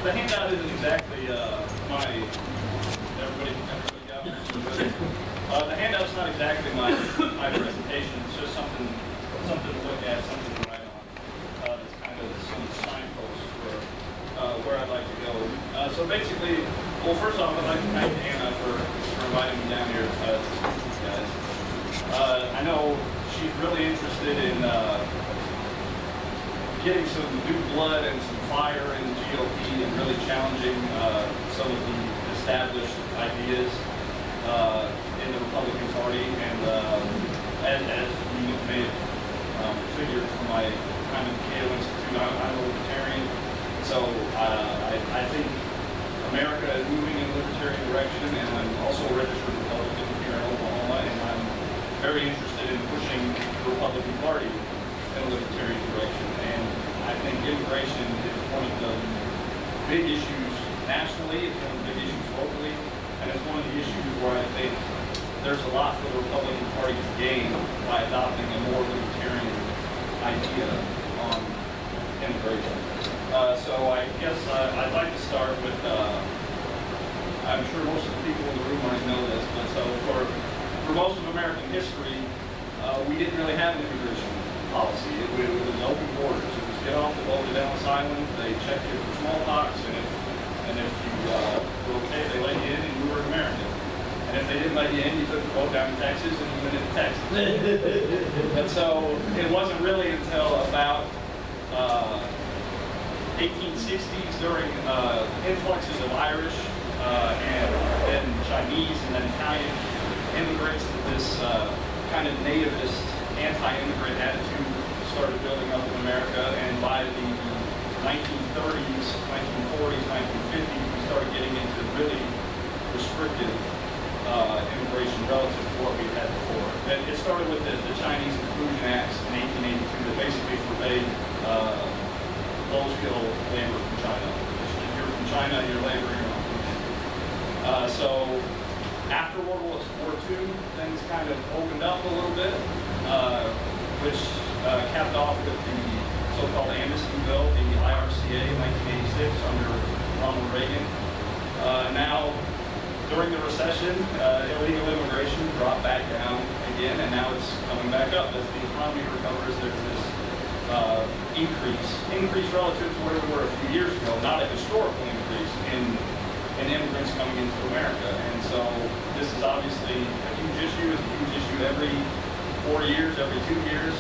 the handout isn't exactly everybody got it? The handout's not exactly my presentation. It's just something to look at, something to write on. It's kind of some signposts for where I'd like to go. So basically, well, first off, I'd like to thank Anna for inviting me down here to speak to these guys. I know she's really interested in getting some new blood and some fire in the GOP and really challenging some of the established ideas in the Republican Party. And as you may have figured from my time at the Cato Institute, I'm a libertarian. So I think America is moving in a libertarian direction, and I'm also a registered Republican here in Oklahoma, and I'm very interested in pushing the Republican Party in a libertarian direction. And I think immigration is one of the big issues nationally, it's one of the big issues locally, and it's one of the issues where I think there's a lot for the Republican Party to gain by adopting a more libertarian idea on immigration. So I guess I'd like to start with, I'm sure most of the people in the room already know this, but so for most of American history, we didn't really have an immigration policy. It was open borders. It was get off the boat at Ellis Island, they checked you for smallpox, and if you were okay, they let you in and you were an American. And if they didn't let you in, you took the boat down to Texas and you went into Texas. And so it wasn't really until about 1860s during influxes of Irish and then Chinese and then Italian immigrants that this kind of nativist, anti-immigrant attitude started building up in America. And by the 1930s, 1940s, 1950s, we started getting into really restrictive immigration relative to what we had before. And it started with the Chinese Inclusion Acts in 1882 that basically forbade low-skill labor from China. If you're from China, you're labor, you're not. So after World War II, things kind of opened up a little bit, which capped off with the so-called Amnesty Bill, the IRCA in 1986 under Ronald Reagan. Now, during the recession, illegal immigration dropped back down again, and now it's coming back up. As the economy recovers, there's this increase relative to where we were a few years ago, not a historical increase in immigrants coming into America. And so this is obviously a huge issue. It's a huge issue every 4 years, every 2 years.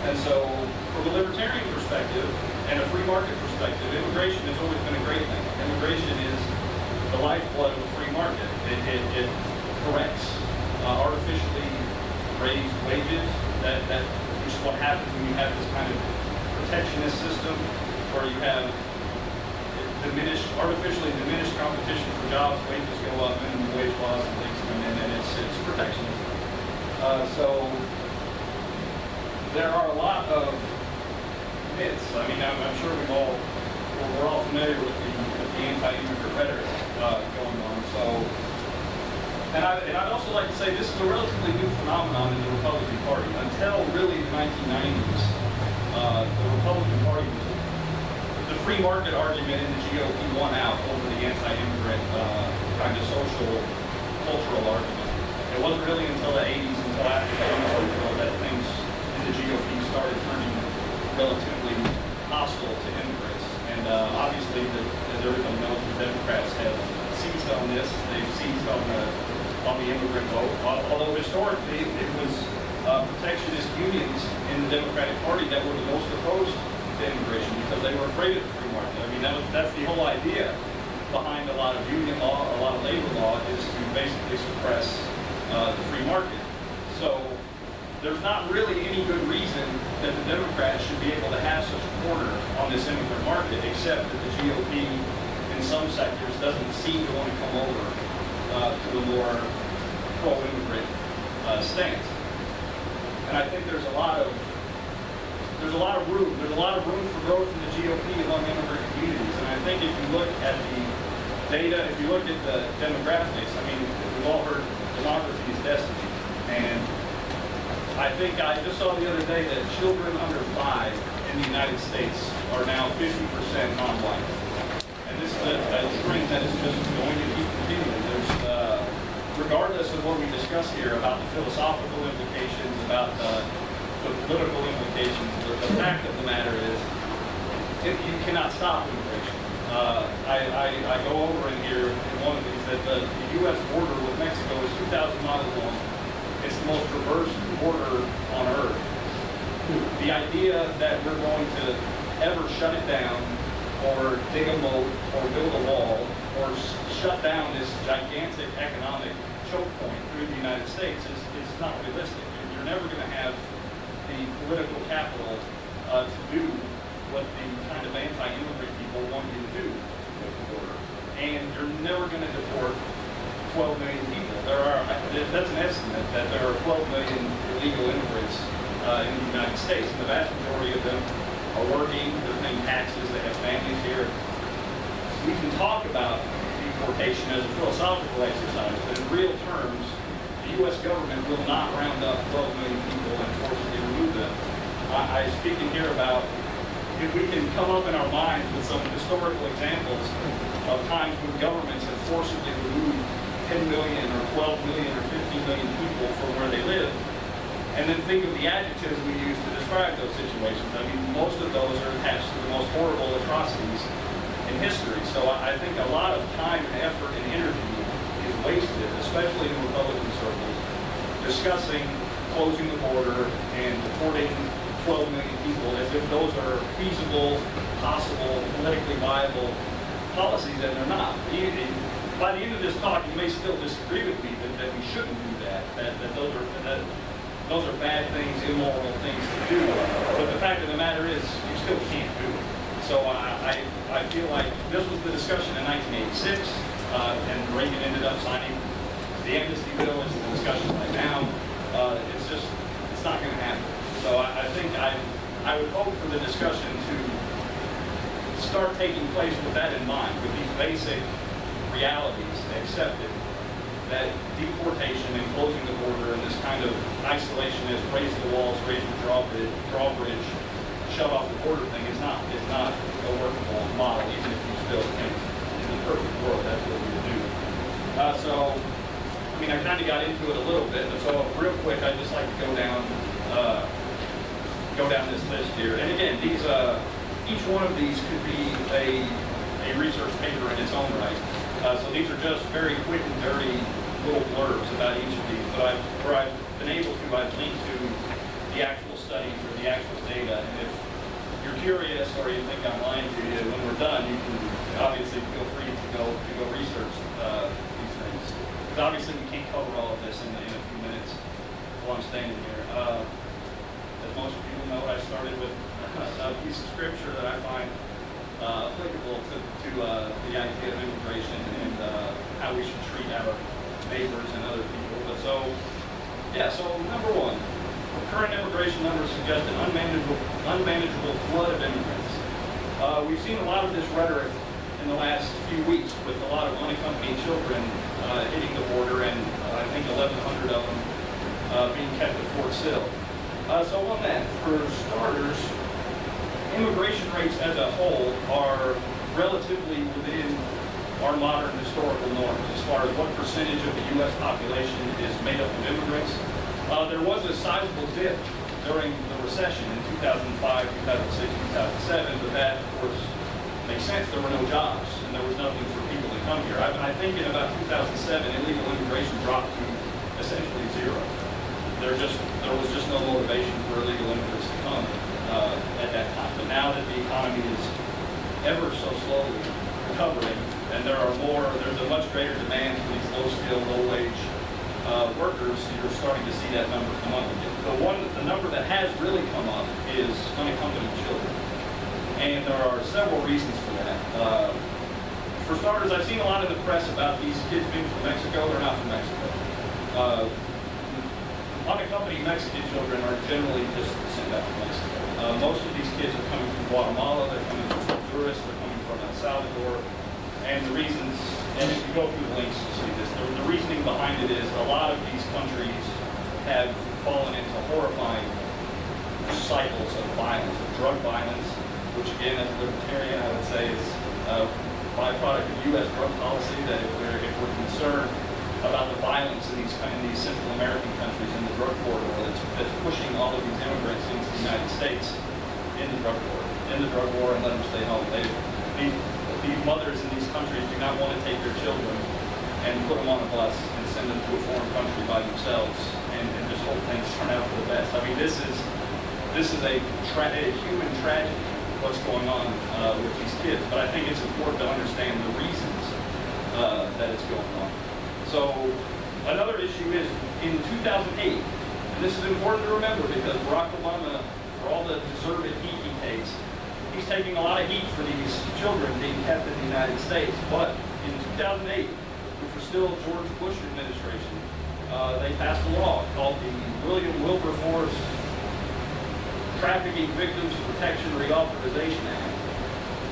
And so from a libertarian perspective and a free market perspective, immigration has always been a great thing. Immigration is the lifeblood of a free market. It corrects artificially raised wages, which is what happens when you have this kind of protectionist system where you have artificially diminished competition for jobs, wages go up, minimum wage laws and things come in, and it's protectionism. So there are a lot of myths. I mean, I'm sure we're all familiar with the anti-immigrant rhetoric going on. So, and I'd also like to say this is a relatively new phenomenon in the Republican Party. Until really the 1990s, the Republican Party the free market argument in the GOP won out over the anti-immigrant kind of social, cultural argument. It wasn't really until the 80s, until after the Unemployment Bill, that things in the GOP started turning relatively hostile to immigrants. And obviously, as everybody knows, the Democrats have seized on this. They've seized on the immigrant vote. Although historically, it was protectionist unions in the Democratic Party that were the most opposed to immigration because they were afraid of the free market. I mean, that's the whole idea behind a lot of union law, a lot of labor law, is to basically suppress the free market. So there's not really any good reason that the Democrats should be able to have such a corner on this immigrant market, except that the GOP in some sectors doesn't seem to want to come over to a more pro-immigrant stance. And I think there's a lot of room. There's a lot of room for growth in the GOP among immigrant communities. And I think if you look at the data, if you look at the demographics, I mean, we've all heard demography is destiny. And I think I just saw the other day that children under 5 in the United States are now 50% non-white. And this is a trend that is just going to keep continuing. Regardless of what we discuss here about the philosophical implications, about the political implications, the fact of the matter is, you cannot stop immigration. I go over in here in one of these that the U.S. border with Mexico is 2,000 miles long. It's the most traversed border on earth. The idea that we're going to ever shut it down, or dig a moat, or build a wall, or shut down this gigantic economic choke point through the United States is not realistic. You're never going to have the political capital to do what the kind of anti-immigrant people want you to do with the border. And you're never going to deport 12 million people. That's an estimate that there are 12 million illegal immigrants in the United States, and the vast majority of them are working, they're paying taxes, they have families here. We can talk about deportation as a philosophical exercise, but in real terms, the U.S. government will not round up 12 million people and forcibly remove them. I'm speaking here about if we can come up in our minds with some historical examples of times when governments have forcibly removed 10 million or 12 million or 15 million people from where they live, and then think of the adjectives we use to describe those situations. I mean, most of those are attached to the most horrible atrocities in history. So I think a lot of time and effort and energy is wasted, especially in Republican circles, discussing closing the border and deporting 12 million people as if those are feasible, possible, politically viable policies, and they're not. By the end of this talk, you may still disagree with me that we shouldn't do that, that those are bad things, immoral things to do. But the fact of the matter is, you still can't do it. So I feel like this was the discussion in 1986, and Reagan ended up signing the amnesty bill. It's the discussion right now. It's not going to happen. So I think I would hope for the discussion to start taking place with that in mind, with these basic realities accepted, that deportation and closing the border and this kind of isolationist, raise the walls, raise the drawbridge, shut off the border thing is not a workable model, even if you still think in the perfect world that's what we would do. So, I mean, I kind of got into it a little bit, but so real quick, I'd just like to go down this list here. And again, these each one of these could be a research paper in its own right. So these are just very quick and dirty little blurbs about each of these. But where I've been able to, I've linked to the actual studies or the actual data. And if you're curious or you think I'm lying to you, when we're done, you can obviously feel free to go research these things. Because obviously we can't cover all of this in a few minutes while I'm standing here. As most people know, I started with a piece of scripture that I find applicable to the idea of immigration and how we should treat our neighbors and other people. But so number one, current immigration numbers suggest an unmanageable flood of immigrants. We've seen a lot of this rhetoric in the last few weeks with a lot of unaccompanied children hitting the border, and I think 1,100 of them being kept at Fort Sill. So on that, for starters, immigration rates as a whole are relatively within our modern historical norms as far as what percentage of the U.S. population is made up of immigrants. There was a sizable dip during the recession in 2005, 2006, 2007, but that, of course, makes sense. There were no jobs, and there was nothing for people to come here. I think in about 2007, illegal immigration dropped to essentially zero. There was just no motivation for illegal immigrants to come at that time. But now that the economy is ever so slowly recovering, and there's a much greater demand for these low-skilled, low-wage workers, you're starting to see that number come up again. The number that has really come up is unaccompanied children. And there are several reasons for that. For starters, I've seen a lot in the press about these kids being from Mexico. They're not from Mexico. Unaccompanied Mexican children are generally just sent out from Mexico. Most of these kids are coming from Guatemala, they're coming from Honduras, they're coming from El Salvador. And the reasons, and if you go through the links, you'll see this, the reasoning behind it is a lot of these countries have fallen into horrifying cycles of violence, of drug violence, which again, as a libertarian, I would say is byproduct of U.S. drug policy, that if we're concerned about the violence in these Central American countries in the drug corridor that's pushing all of these immigrants into the United States in the drug war, and let them stay home. These mothers in these countries do not want to take their children and put them on a bus and send them to a foreign country by themselves and just hope things turn out for the best. I mean, this is a human tragedy, what's going on with these kids. But I think it's important to understand the reasons that it's going on. So another issue is in 2008, and this is important to remember because Barack Obama, for all the deserved heat he takes, he's taking a lot of heat for these children being kept in the United States. But in 2008, which was still George Bush administration, they passed a law called the William Wilberforce Trafficking Victims Protection Reauthorization Act.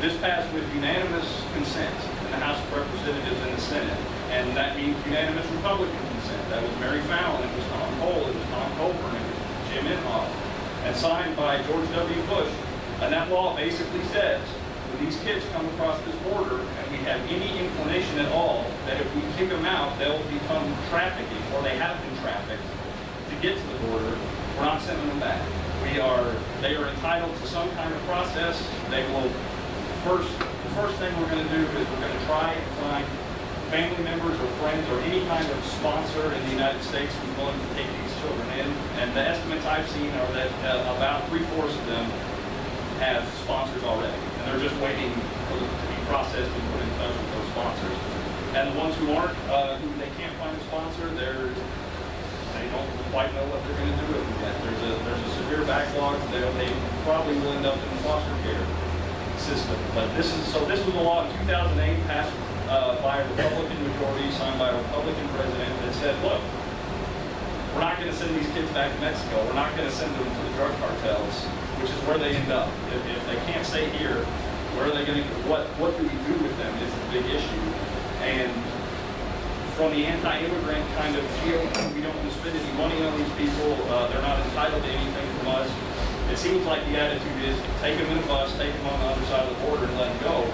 This passed with unanimous consent in the House of Representatives and the Senate. And that means unanimous Republican consent. That was Mary Fallon, it was Tom Cole, it was Tom Coburn, it was Jim Inhofe, and signed by George W. Bush. And that law basically says, when these kids come across this border and we have any inclination at all that if we kick them out, they'll become trafficking, or they have been trafficked to get to the border, we're not sending them back. They are entitled to some kind of process. The first thing we're going to do is we're going to try and find family members or friends or any kind of sponsor in the United States who's willing to take these children in. And the estimates I've seen are that about 3/4 of them have sponsors already. And they're just waiting to be processed and put in touch with those sponsors. And the ones who aren't, who they can't find a sponsor, they don't quite know what they're going to do with them yet. There's a severe backlog. They probably will end up in the foster care system. But this was a law in 2008 passed by a Republican majority, signed by a Republican president, that said, look, we're not going to send these kids back to Mexico. We're not going to send them to the drug cartels, which is where they end up. If they can't stay here, where are they going to go? What do we do with them is the big issue. And from the anti-immigrant kind of field, we don't want to spend any money on these people. They're not entitled to anything from us. It seems like the attitude is take them in a bus, take them on the other side of the border and let them go.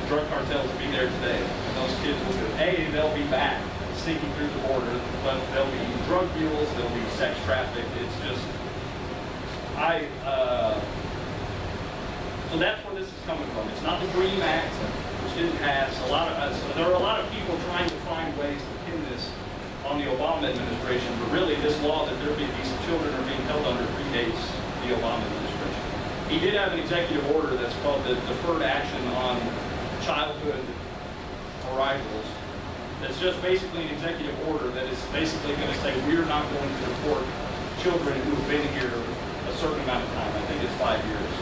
Drug cartels will be there today, and those kids will they'll be back sneaking through the border, but there'll be drug mules, there'll be sex trafficked. It's just, so that's where this is coming from. It's not the DREAM Act, which didn't pass. There are a lot of people trying to find ways to pin this on the Obama administration, but really this law that these children are being held under predates the Obama administration. He did have an executive order that's called the Deferred Action on Childhood Arrivals. That's just basically an executive order that is basically going to say we're not going to deport children who have been here a certain amount of time. I think it's 5 years.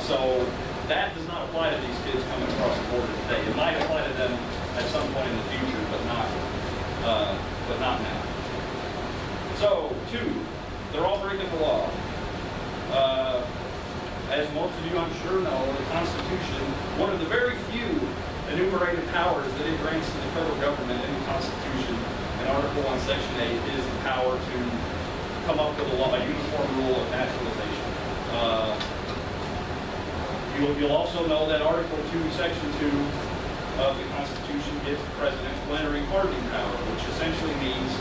So that does not apply to these kids coming across the border today. It might apply to them at some point in the future, but not now. So 2, they're all breaking the law. As most of you, I'm sure, know, the Constitution, one of the very few enumerated powers that it grants to the federal government in the Constitution, in Article 1, Section 8, is the power to come up with a uniform rule of naturalization. You'll also know that Article 2, Section 2 of the Constitution gives the President plenary pardoning power, which essentially means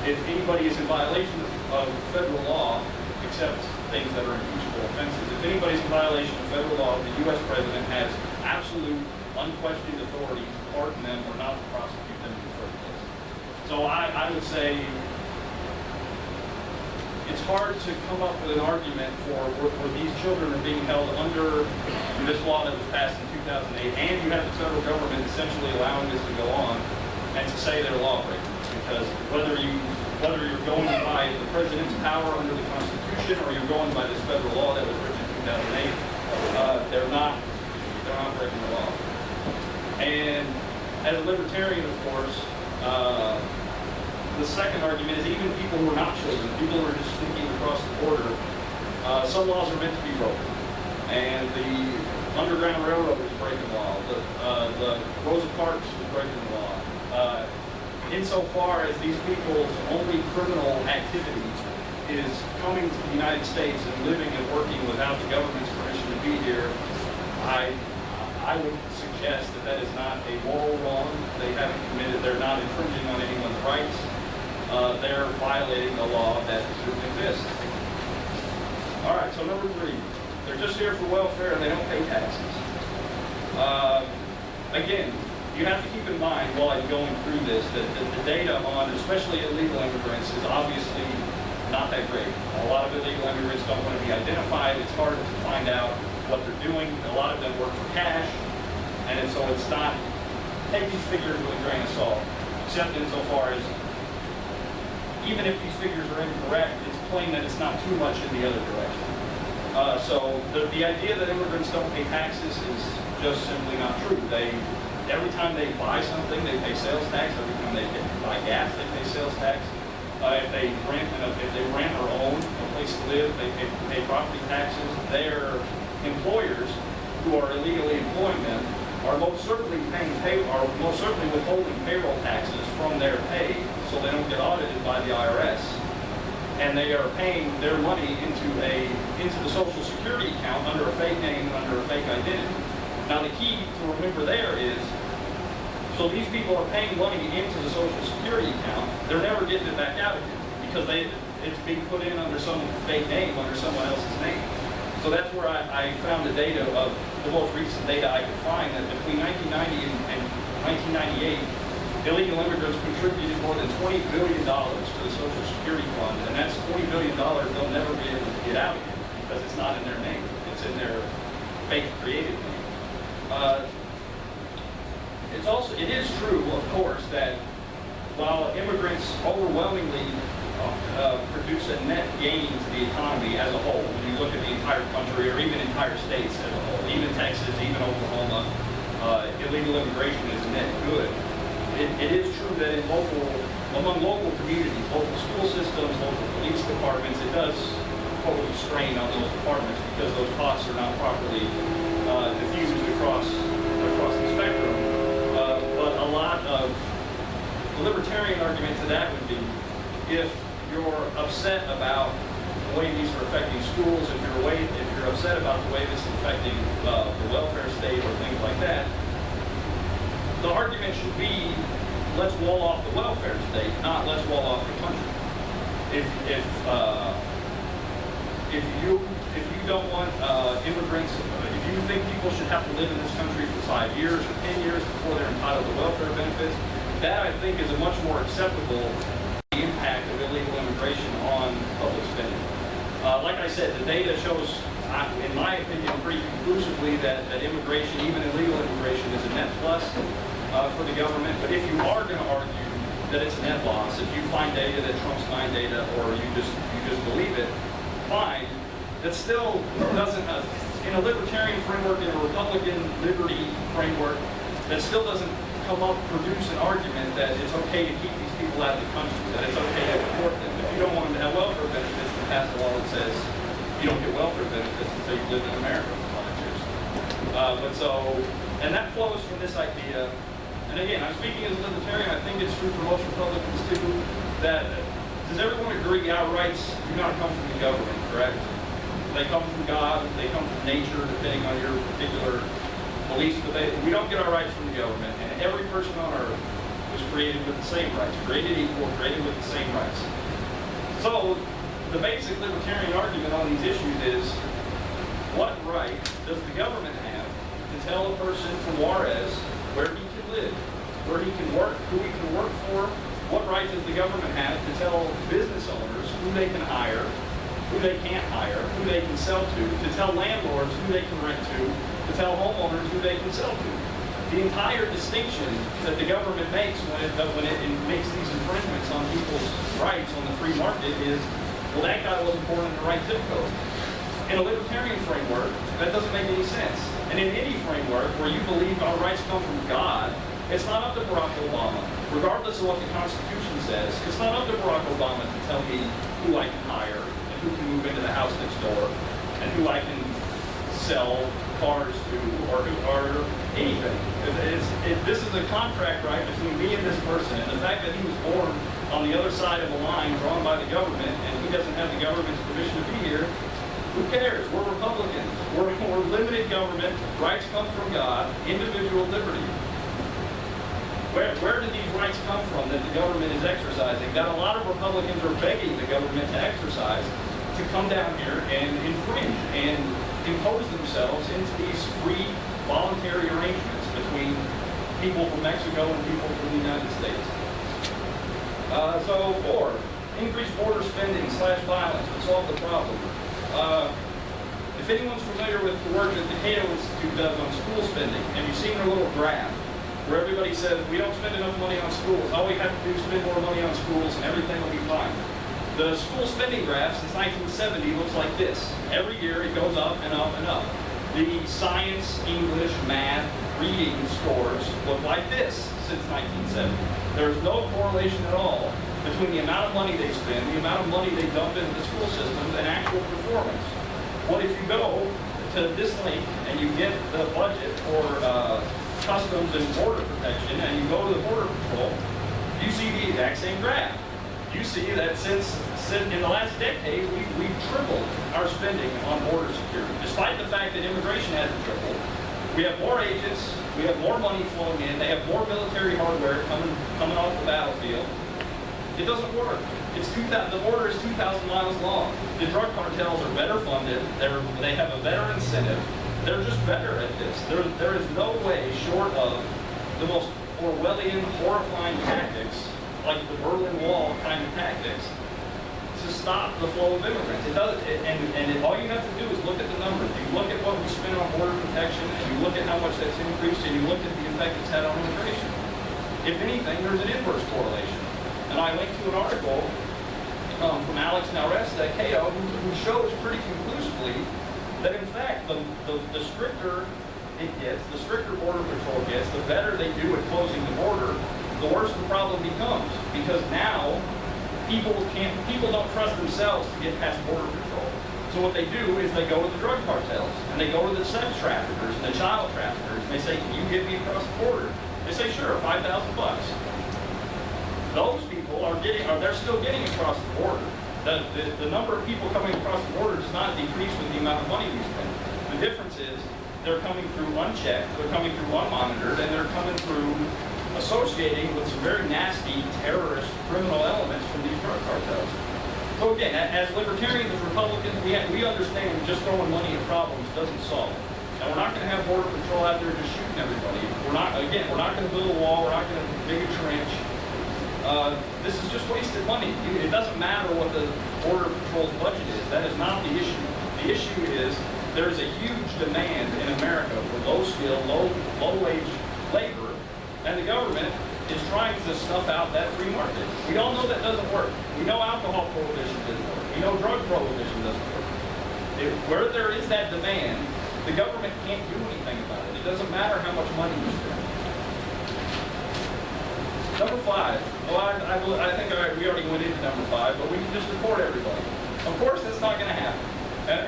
if anybody is in violation of federal law, except things that are impeachable offenses, if anybody's in violation of federal law, the U.S. President has absolute, unquestioned authority to pardon them or not to prosecute them in the first place. So I would say it's hard to come up with an argument for where these children are being held under this law that was passed in 2008, and you have the federal government essentially allowing this to go on, and to say they're lawbreakers. Because whether you're going by the president's power under the Constitution or you're going by this federal law that was written in 2008, they're not breaking the law. And as a libertarian, of course, the second argument is even people who are not children, people who are just sneaking across the border, some laws are meant to be broken. And the Underground Railroad was breaking the law. The Rosa Parks was breaking the law. Insofar as these people's only criminal activity is coming to the United States and living and working without the government's permission to be here, I I would suggest that that is not a moral wrong. They haven't committed, they're not infringing on anyone's rights. They're violating a law that shouldn't exist. All right, so number 3, they're just here for welfare and they don't pay taxes. Again, you have to keep in mind while I'm going through this that the data on especially illegal immigrants is obviously not that great. A lot of illegal immigrants don't want to be identified. It's hard to find out what they're doing. A lot of them work for cash, and so it's not, take these figures with a grain of salt, except insofar as even if these figures are incorrect, it's plain that it's not too much in the other direction. So the idea that immigrants don't pay taxes is just simply not true. Every time they buy something, they pay sales tax. Every time they buy gas, they pay sales tax. If they rent or own a place to live, they pay property taxes. Their employers, who are illegally employing them, are most certainly withholding payroll taxes from their pay, so they don't get audited by the IRS. And they are paying their money into the Social Security account under a fake name and under a fake identity. Now the key to remember there is, so these people are paying money into the Social Security account, they're never getting it back out again, because it's being put in under some fake name, under someone else's name. So that's where I found the data of the most recent data I could find, that between 1990 and 1998, illegal immigrants contributed more than $20 billion to the Social Security Fund, and that's $20 billion they'll never be able to get out again, because it's not in their name. It's in their fake created name. It is true, of course, that while immigrants overwhelmingly produce a net gain to the economy as a whole, when you look at the entire country or even entire states as a whole, even Texas, even Oklahoma, illegal immigration is a net good. It is true that among local communities, local school systems, local police departments, it does pose a strain on those departments because those costs are not properly diffused across the spectrum. But a lot of the libertarian argument to that would be, if you're upset about the way these are affecting schools, if you're upset about the way this is affecting the welfare state or things like that, the argument should be, let's wall off the welfare state, not let's wall off the country. If you don't want immigrants, if you think people should have to live in this country for 5 years or 10 years before they're entitled to welfare benefits, that I think is a much more acceptable impact of illegal immigration on public spending. Like I said, the data shows, in my opinion, pretty conclusively that immigration, even illegal immigration, is a net plus for the government. But if you are going to argue that it's a net loss, if you find data that trumps my data, or you just believe it, fine. That still doesn't, in a libertarian framework, in a Republican liberty framework, that still doesn't produce an argument that it's okay to keep these people out of the country, that it's okay to deport them. If you don't want them to have welfare benefits, then pass a law that says you don't get welfare benefits until you've lived in America for 5 years. And that flows from this idea, and again, I'm speaking as a libertarian, I think it's true for most Republicans too, that does everyone agree our rights do not come from the government, correct? They come from God, they come from nature, depending on your particular beliefs, but we don't get our rights from the government, and every person on earth was created with the same rights, created equal, created with the same rights. So, the basic libertarian argument on these issues is, what right does the government have to tell a person from Juarez where he can live, where he can work, who he can work for? What right does the government have to tell business owners who they can hire, who they can't hire, who they can sell to tell landlords who they can rent to tell homeowners who they can sell to? The entire distinction that the government makes when it makes these infringements on people's rights on the free market is, well, that guy wasn't born in the right zip code. In a libertarian framework, that doesn't make any sense. And in any framework where you believe our rights come from God, it's not up to Barack Obama, regardless of what the Constitution says, it's not up to Barack Obama to tell me who I can hire, who can move into the house next door, and who I can sell cars to, or anything. This is a contract right between me and this person, and the fact that he was born on the other side of a line drawn by the government, and he doesn't have the government's permission to be here, who cares? We're Republicans. We're limited government, rights come from God, individual liberty. Where do these rights come from that the government is exercising, that a lot of Republicans are begging the government to exercise, to come down here and infringe and impose themselves into these free, voluntary arrangements between people from Mexico and people from the United States? So 4, increased border spending / violence would solve the problem. If anyone's familiar with the work that the Cato Institute does on school spending, and you've seen their little graph, where everybody says, we don't spend enough money on schools, all we have to do is spend more money on schools and everything will be fine. The school spending graph since 1970 looks like this. Every year it goes up and up and up. The science, English, math, reading scores look like this since 1970. There's no correlation at all between the amount of money they spend, the amount of money they dump into the school systems, and actual performance. What if you go to this link and you get the budget for customs and border protection, and you go to the Border Patrol, you see the exact same graph. You see that since in the last decade, we've tripled our spending on border security. Despite the fact that immigration hasn't tripled, we have more agents, we have more money flowing in, they have more military hardware coming off the battlefield. It doesn't work. The border is 2,000 miles long. The drug cartels are better funded. They have a better incentive. They're just better at this. There is no way short of the most Orwellian, horrifying tactics, like the Berlin Wall kind of tactics, to stop the flow of immigrants. All you have to do is look at the numbers. You look at what we spend on border protection, and you look at how much that's increased, and you look at the effect it's had on immigration. If anything, there's an inverse correlation. And I linked to an article from Analyst at Cato who shows pretty conclusively that in fact the stricter it gets, the stricter Border Patrol gets, the better they do at closing the border, the worse the problem becomes. Because now people don't trust themselves to get past Border Patrol. So what they do is they go to the drug cartels, and they go to the sex traffickers and the child traffickers, and they say, can you get me across the border? They say, sure, $5,000 bucks. Those people they're still getting across the border. The number of people coming across the border does not decrease with the amount of money we spend. The difference is they're coming through unchecked, they're coming through unmonitored, and they're coming through associating with some very nasty terrorist criminal elements from these drug cartels. So again, as libertarians, as Republicans, we understand just throwing money at problems doesn't solve. And we're not going to have Border Patrol out there just shooting everybody. We're not going to build a wall, we're not going to dig a trench. This is just wasted money. It doesn't matter what the Border Patrol's budget is. That is not the issue. The issue is there's a huge demand in America for low-skill, low-wage labor, and the government is trying to snuff out that free market. We all know that doesn't work. We know alcohol prohibition doesn't work. We know drug prohibition doesn't work. Where there is that demand, the government can't do anything about it. It doesn't matter how much money you spend. Number 5. Well, I think we already went into number 5, but we can just report everybody. Of course, that's not going to happen.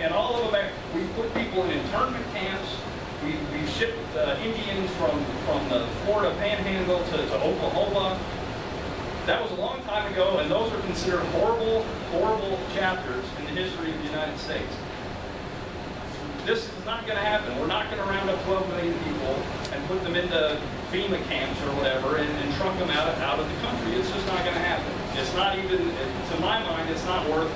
And all of them, we put people in internment camps. We've shipped Indians from the Florida Panhandle to Oklahoma. That was a long time ago, and those are considered horrible, horrible chapters in the history of the United States. This is not going to happen. We're not going to round up 12 million people and put them into FEMA camps or whatever and trunk them out of the country. It's just not going to happen. It's not even, to my mind, it's not worth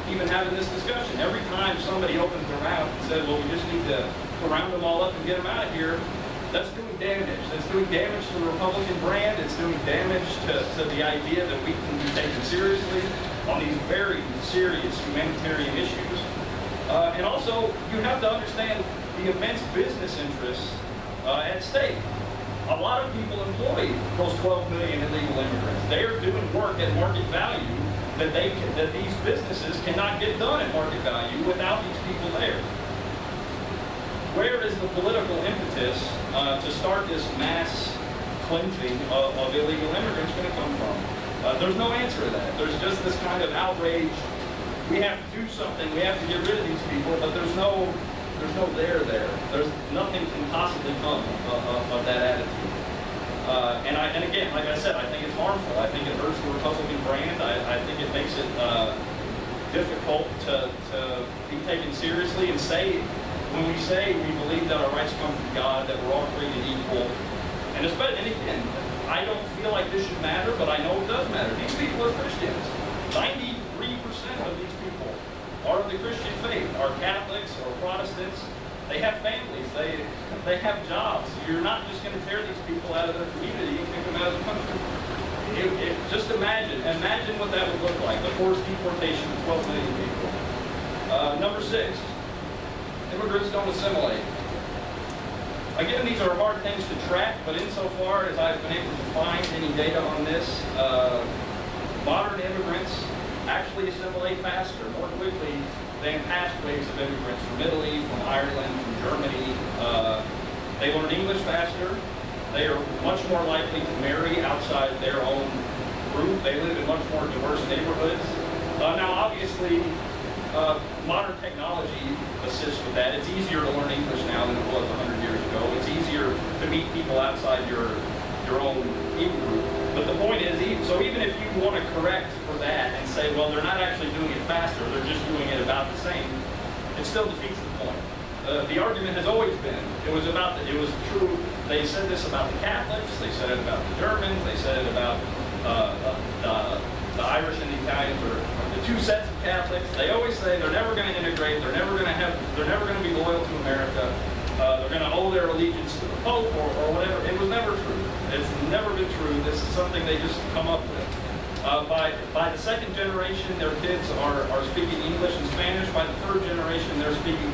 even having this discussion. Every time somebody opens their mouth and says, well, we just need to round them all up and get them out of here, that's doing damage. That's doing damage to the Republican brand. It's doing damage to the idea that we can be taken seriously on these very serious humanitarian issues. And also, you have to understand the immense business interests at stake. A lot of people employ those 12 million illegal immigrants. They are doing work at market value that these businesses cannot get done at market value without these people there. Where is the political impetus to start this mass cleansing of illegal immigrants going to come from? There's no answer to that. There's just this kind of outrage. We have to do something. We have to get rid of these people, but there's no there. There's nothing can possibly come of that attitude. And again, like I said, I think it's harmful. I think it hurts the Republican brand. I think it makes it difficult to be taken seriously and say when we say we believe that our rights come from God, that we're all created equal, and again, I don't feel like this should matter, but I know it does matter. These people are Christians. 93% of these people are of the Christian faith, are Catholics or Protestants. They have families, they have jobs. You're not just going to tear these people out of their community and kick them out of the country. Just imagine what that would look like, the forced deportation of 12 million people. Number 6, immigrants don't assimilate. Again, these are hard things to track, but insofar as I've been able to find any data on this, modern immigrants actually assimilate faster, more quickly than past waves of immigrants from Italy, from Ireland, from Germany. They learn English faster. They are much more likely to marry outside their own group. They live in much more diverse neighborhoods. Now, obviously, modern technology assists with that. It's easier to learn English now than it was 100 years ago. It's easier to meet people outside your own people group. But the point is, so even if you want to correct for that and say, well, they're not actually doing it faster, they're just doing it about the same, it still defeats the point. The argument has always been, it was true, they said this about the Catholics, they said it about the Germans, they said it about the Irish and the Italians, or the two sets of Catholics. They always say they're never going to integrate, they're never going to be loyal to America, they're going to owe their allegiance to the Pope or whatever. It was never true. It's never been true. This is something they just come up with. By the second generation, their kids are speaking English and Spanish. By the third generation, they're speaking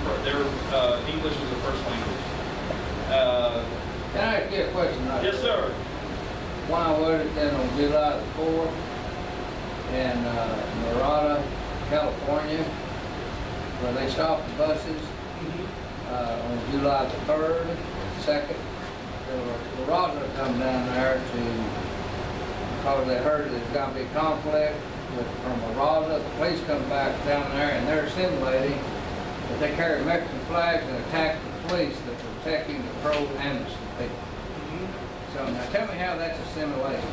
English as a first language. Can I ask you a question? Yes, sir. Why was it that on July the 4th in Norada, California, where they stopped the buses, on July the 3rd, 2nd, the Raza come down there because they heard there's going to be conflict from the Raza. The police come back down there and they're assimilating, but they carry Mexican flags and attack the police that are protecting the pro-amnesty people. So now tell me how that's assimilation.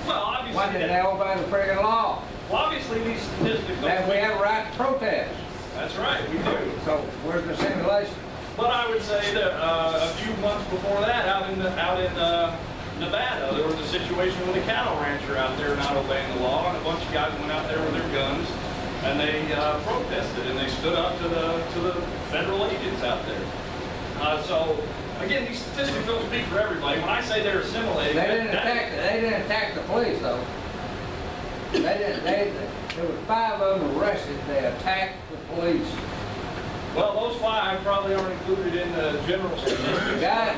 Well, obviously, why didn't they obey the friggin' law? Well, obviously these statistics don't. We have a right to protest. That's right, we do. So where's the assimilation? But I would say that a few months before that, out in Nevada, there was a situation with a cattle rancher out there not obeying the law, and a bunch of guys went out there with their guns, and they protested, and they stood up to the federal agents out there. So again, these statistics don't speak for everybody. When I say they're assimilating, they didn't attack the police though. There were 5 of them arrested. They attacked the police. Well, those 5 probably aren't included in the general statistics. Guys,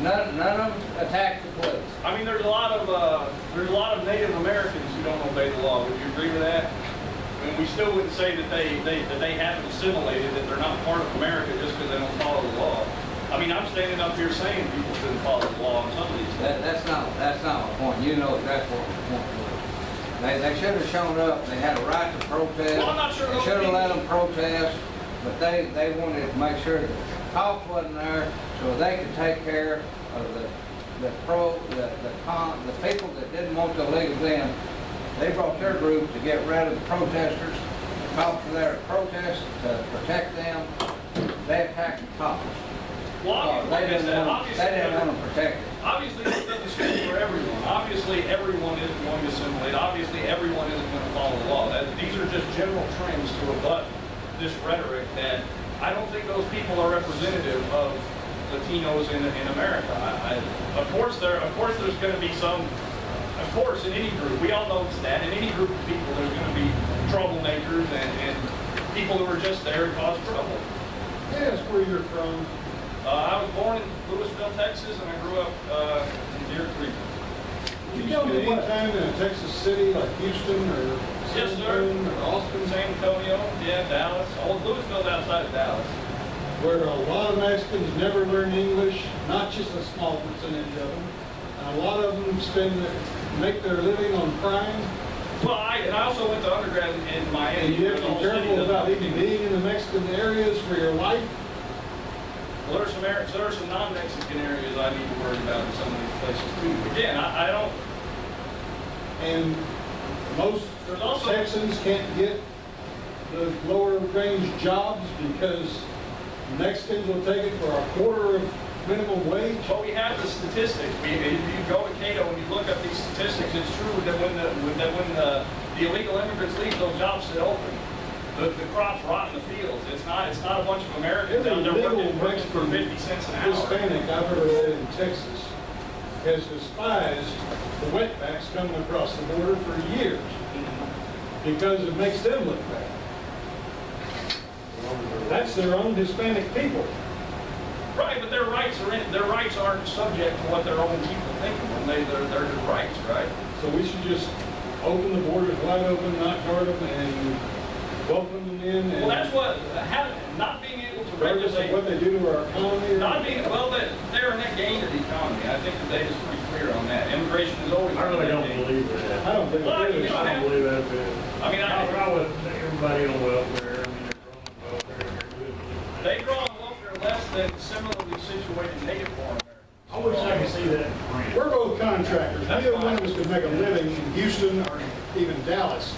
none of them attacked the police. I mean, there's a lot of Native Americans who don't obey the law. Would you agree with that? I mean, we still wouldn't say that they haven't assimilated, that they're not part of America just because they don't follow the law. I mean, I'm standing up here saying people shouldn't follow the law on some of these things. That's not my point. You know that's what the point was. They should have shown up. They had a right to protest. Well, I'm not sure they should have let them protest, but they wanted to make sure that the cops wasn't there so they could take care of the people that didn't want the illegals in. They brought their group to get rid of the protesters. The cops were there to protest, to protect them. They attacked the cops. Well, they didn't want them protected. Obviously, this doesn't speak for everyone. Obviously, everyone isn't going to assimilate. Obviously, everyone isn't going to follow the law. These are just general trends to rebut this rhetoric that I don't think those people are representative of Latinos in America. Of course, there's going to be some. Of course, in any group, we all know that in any group of people, there's going to be troublemakers and people who are just there to cause trouble. Yes, where you're from. I was born in Louisville, Texas, and I grew up in Deer Creek. Did you spend any time in a Texas city like Houston or Yes, sir. Austin, San Antonio, yeah, Dallas. Old Louisville's outside of Dallas. where a lot of Mexicans never learn English, not just a small percentage of them. And a lot of them make their living on crime. Well, I also went to undergrad in Miami. And you have to be careful about even being in the Mexican areas for your life. Well, there are some non-Mexican areas I need to worry about in some of these places too. Again, I don't. And most Texans can't get the lower range jobs because Mexicans will take it for a quarter of minimum wage. But we have the statistics. If you go to Cato and you look up these statistics, it's true that when the illegal immigrants leave, those jobs sit open. The crops rot in the fields. It's not a bunch of Americans out there working for 50 cents an hour. Hispanic I've ever met in Texas has despised the wetbacks coming across the border for years because it makes them look bad. That's their own Hispanic people. Right, but their rights aren't subject to what their own people think when they're rights, right? So we should just open the borders wide open, not guard them, and welcome them in. And Well, that's what not being able to regardless of regulate. what they do to our economy. Or Not being, well, they're a net gain to the economy. I think the data's pretty clear on that. Immigration is always. I really a net don't gain. believe that. I don't think Well, it you is. know, I don't believe that bit. I mean, I would think everybody on welfare, I mean, they're growing welfare, they're good. they grow on welfare less than similarly situated native born Americans. I wish I could see that in print. We're both contractors. That's Neither one fine. of us could make a living in Houston or even Dallas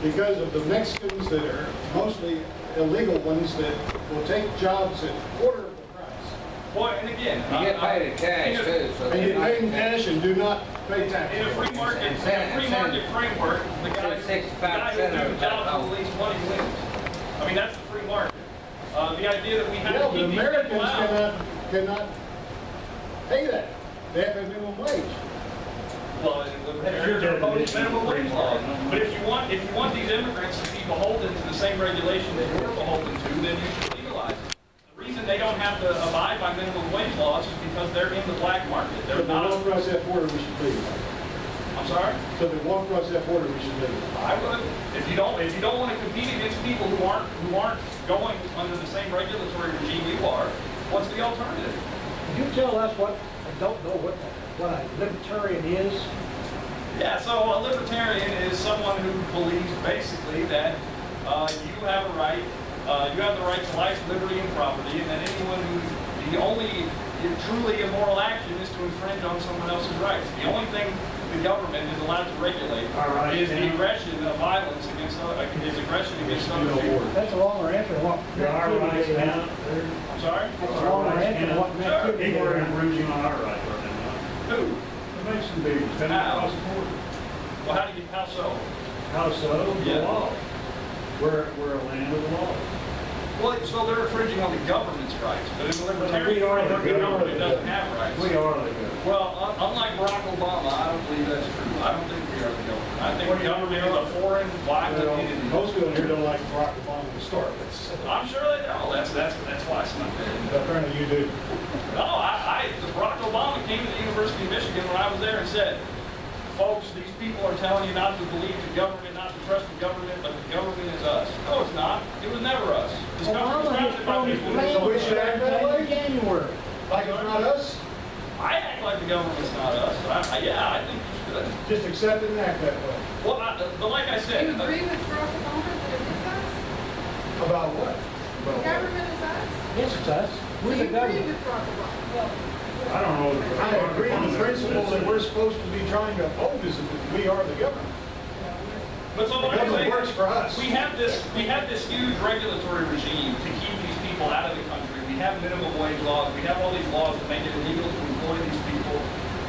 because of the Mexicans that are mostly illegal ones that will take jobs at quarter of the price. Boy, and again, You get paid in cash too, so. And they get might paid in pay. cash and do not pay taxes. in a free market framework, the guy who do 65% the of job that. for the least money wins. I mean, that's the free market. The idea that we have Yeah, to but keep these Americans people out. cannot pay that. They have a minimum wage. Well, they're opposed to minimum wage laws. But if you want these immigrants to be beholden to the same regulation that you're beholden to, then you should legalize it. The reason they don't have to abide by minimum wage laws is because they're in the black market. So They're if they not. walk across that border, we should legalize. I'm sorry. So if they walk across that border, we should legalize. I would. If you don't want to compete against people who aren't going under the same regulatory regime you are, what's the alternative? Could you tell us what, I don't know what a libertarian is? Yeah, so a libertarian is someone who believes basically that you have a right, you have the right to life, liberty, and property, and that anyone the only truly immoral action is to infringe on someone else's rights. The only thing the government is allowed to regulate All right, is the Tim. aggression of violence against other people. That's a longer answer than what There are rights activity down is. there. I'm sorry? That's a longer answer than what Sure. activity People are is. infringing on our rights right now. Who? The Mexican people, coming How? across the border. Well, how so? How so? The Yeah. law. We're a land of the law. Well, so they're infringing on the government's rights, but in the We libertarian are framework, the the government government. doesn't have rights. We are the government. Well, unlike Barack Obama, I don't believe that's true. I don't think we are the government. I think the government is a foreign, violent entity. Most people here don't like Barack Obama to start with. I'm sure they don't. That's why it's not there. Apparently you do. No, Barack Obama came to the University of Michigan when I was there and said, folks, these people are telling you not to believe the government, not to trust the government, but the government is us. No, it's not. It was never us. This country was founded by people who So we should act that way? In January. Like it's not us? I act like the government's not us. I think you should. Just accept it and act that way. Well, but like I Do said, you agree with Barack Obama that it is us? About what? The government is us? Yes, it's us. Do We're you the agree government. with Barack Obama? I don't know. if- I agree in principle that we're supposed to be trying to uphold is that we are the government. but so The what I'm government saying, works for us. we have this huge regulatory regime to keep these people out of the country. We have minimum wage laws. We have all these laws that make it illegal to employ these people.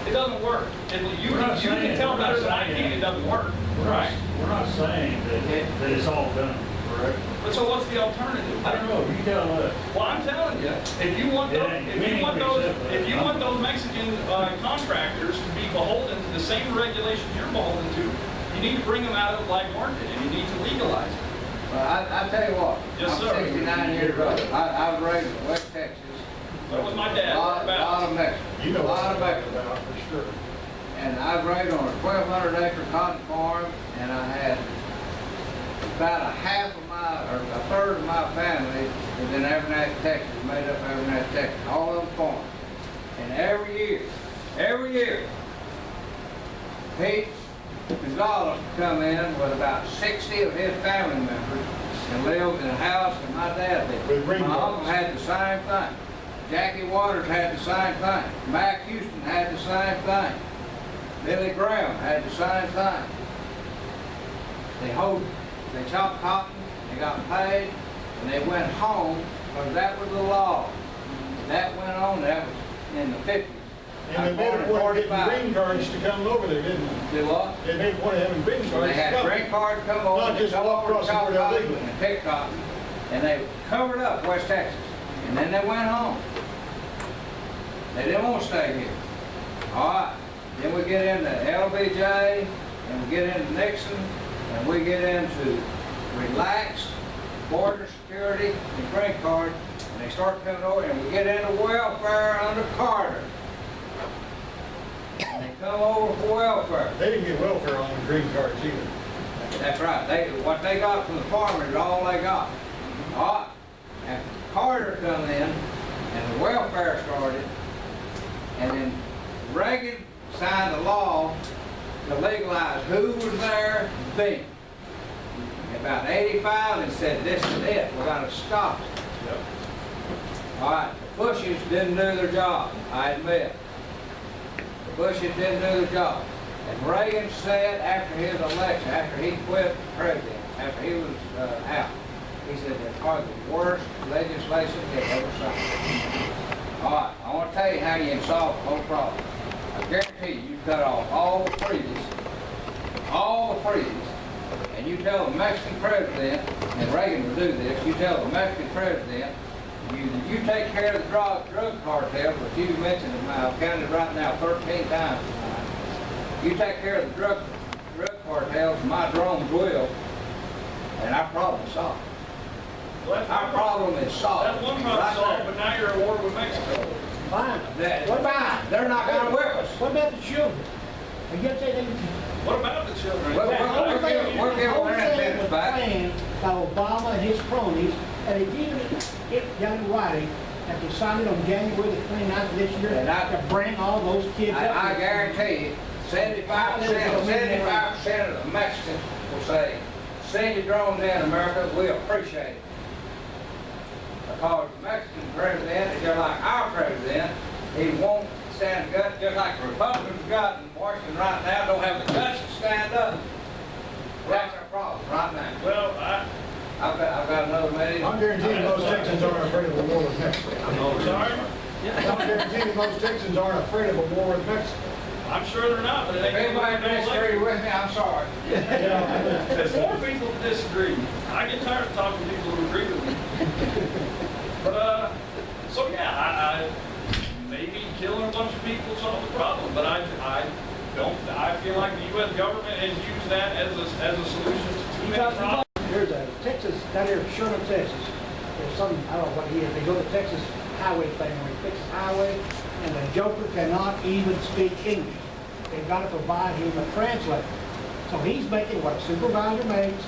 It doesn't work. And you We're not can saying- tell we're not better than I saying- can. It doesn't work. Right. We're not saying that it's all done, correct? But so what's the alternative? I don't know, you tell us. Well, I'm telling you, if you want those, Mexican contractors to be beholden to the same regulations you're beholden to, you need to bring them out of the black market and you need to legalize it. Well, I tell you what, Yes, I'm sir. 69 years old. I was raised in West Texas. That was my dad. A lot of Mexicans. You know A what lot I'm of talking Mexicans. about for sure. And I was raised on a 1,200-acre cotton farm, and I had about a third of my family was in Abernathy, Texas, made up Abernathy, Texas, all of them farms. And every year, Pete Gonzalez would come in with about 60 of his family members and lived in a house that my dad lived. With ring My bolts. uncle had the same thing. Jackie Waters had the same thing. Mac Houston had the same thing. Billy Graham had the same thing. They chopped cotton, they got paid, and they went home because that was the law. That went on, that was in the 50s. And they made a point of getting green cards to come over there, didn't they? Do what? They made a point of having green cards They to had come. green card come over, Not and just come walk over to across the border Cotton illegally. and pick cotton, and they covered up West Texas, and then they went home. They didn't want to stay here. All right, then we get into LBJ, and we get into Nixon, and we get into relaxed border security and green card, and they start coming over, and we get into welfare under Carter. And they come over for welfare. They didn't get welfare on the green cards either. That's right. What they got from the farmers is all they got. All right. And Carter come in, and the welfare started, and then Reagan signed a law to legalize who was there then. About 85, and said, this is it. We got to stop it. Yep. All right. The Bushes didn't do their job, I admit. The Bushes didn't do their job. And Reagan said after his election, after he quit president, after he was out, he said they are the worst legislation they've ever signed. All right, I want to tell you how you can solve the whole problem. I guarantee you cut off all the freebies, and you tell the Mexican president, and Reagan would do this, you tell the Mexican president, you take care of the drug cartels, which you mentioned, I've counted right now 13 times tonight. You take care of the drug cartels, my drones will, and our problem's solved. Well, that's Our one problem is solved. That's one problem Right solved, there. but now you're at war with Mexico. Fine. That's What about- fine. They're not gonna whip us. What about the children? Are you gonna say they? What about the children? Well, we're giving The whole thing benefits was back. planned by Obama and his cronies, and they even it down in writing that they signed it on January the 29th of this year And I- to bring all those kids up. I guarantee you, 75% of the Mexicans will say, send your drones in, America, we appreciate it. Because the Mexican president is just like our president, he won't stand gut, just like the Republicans got in Washington right now, don't have the guts to stand up. That's our problem right now. Well, I've got another meeting. I'm guaranteeing most Texans aren't afraid of a war with Mexico. I'm sorry? I'm guaranteeing most Texans aren't afraid of a war with Mexico. I'm sure they're not, but it If ain't anybody gonna disagree with me, I'm sorry. There's more people that disagree. I get tired of talking to people who agree with me. But, so yeah, I maybe killing a bunch of people solve the problem, but I feel like the U.S. government has used that as a solution to too many problems. There's a Texas, down here in Sherman, Texas, there's some, I don't know what he is, they go to Texas highway thing, where he fixes highway, and the joker cannot even speak English. They've got to provide him a translator. So he's making what a supervisor makes,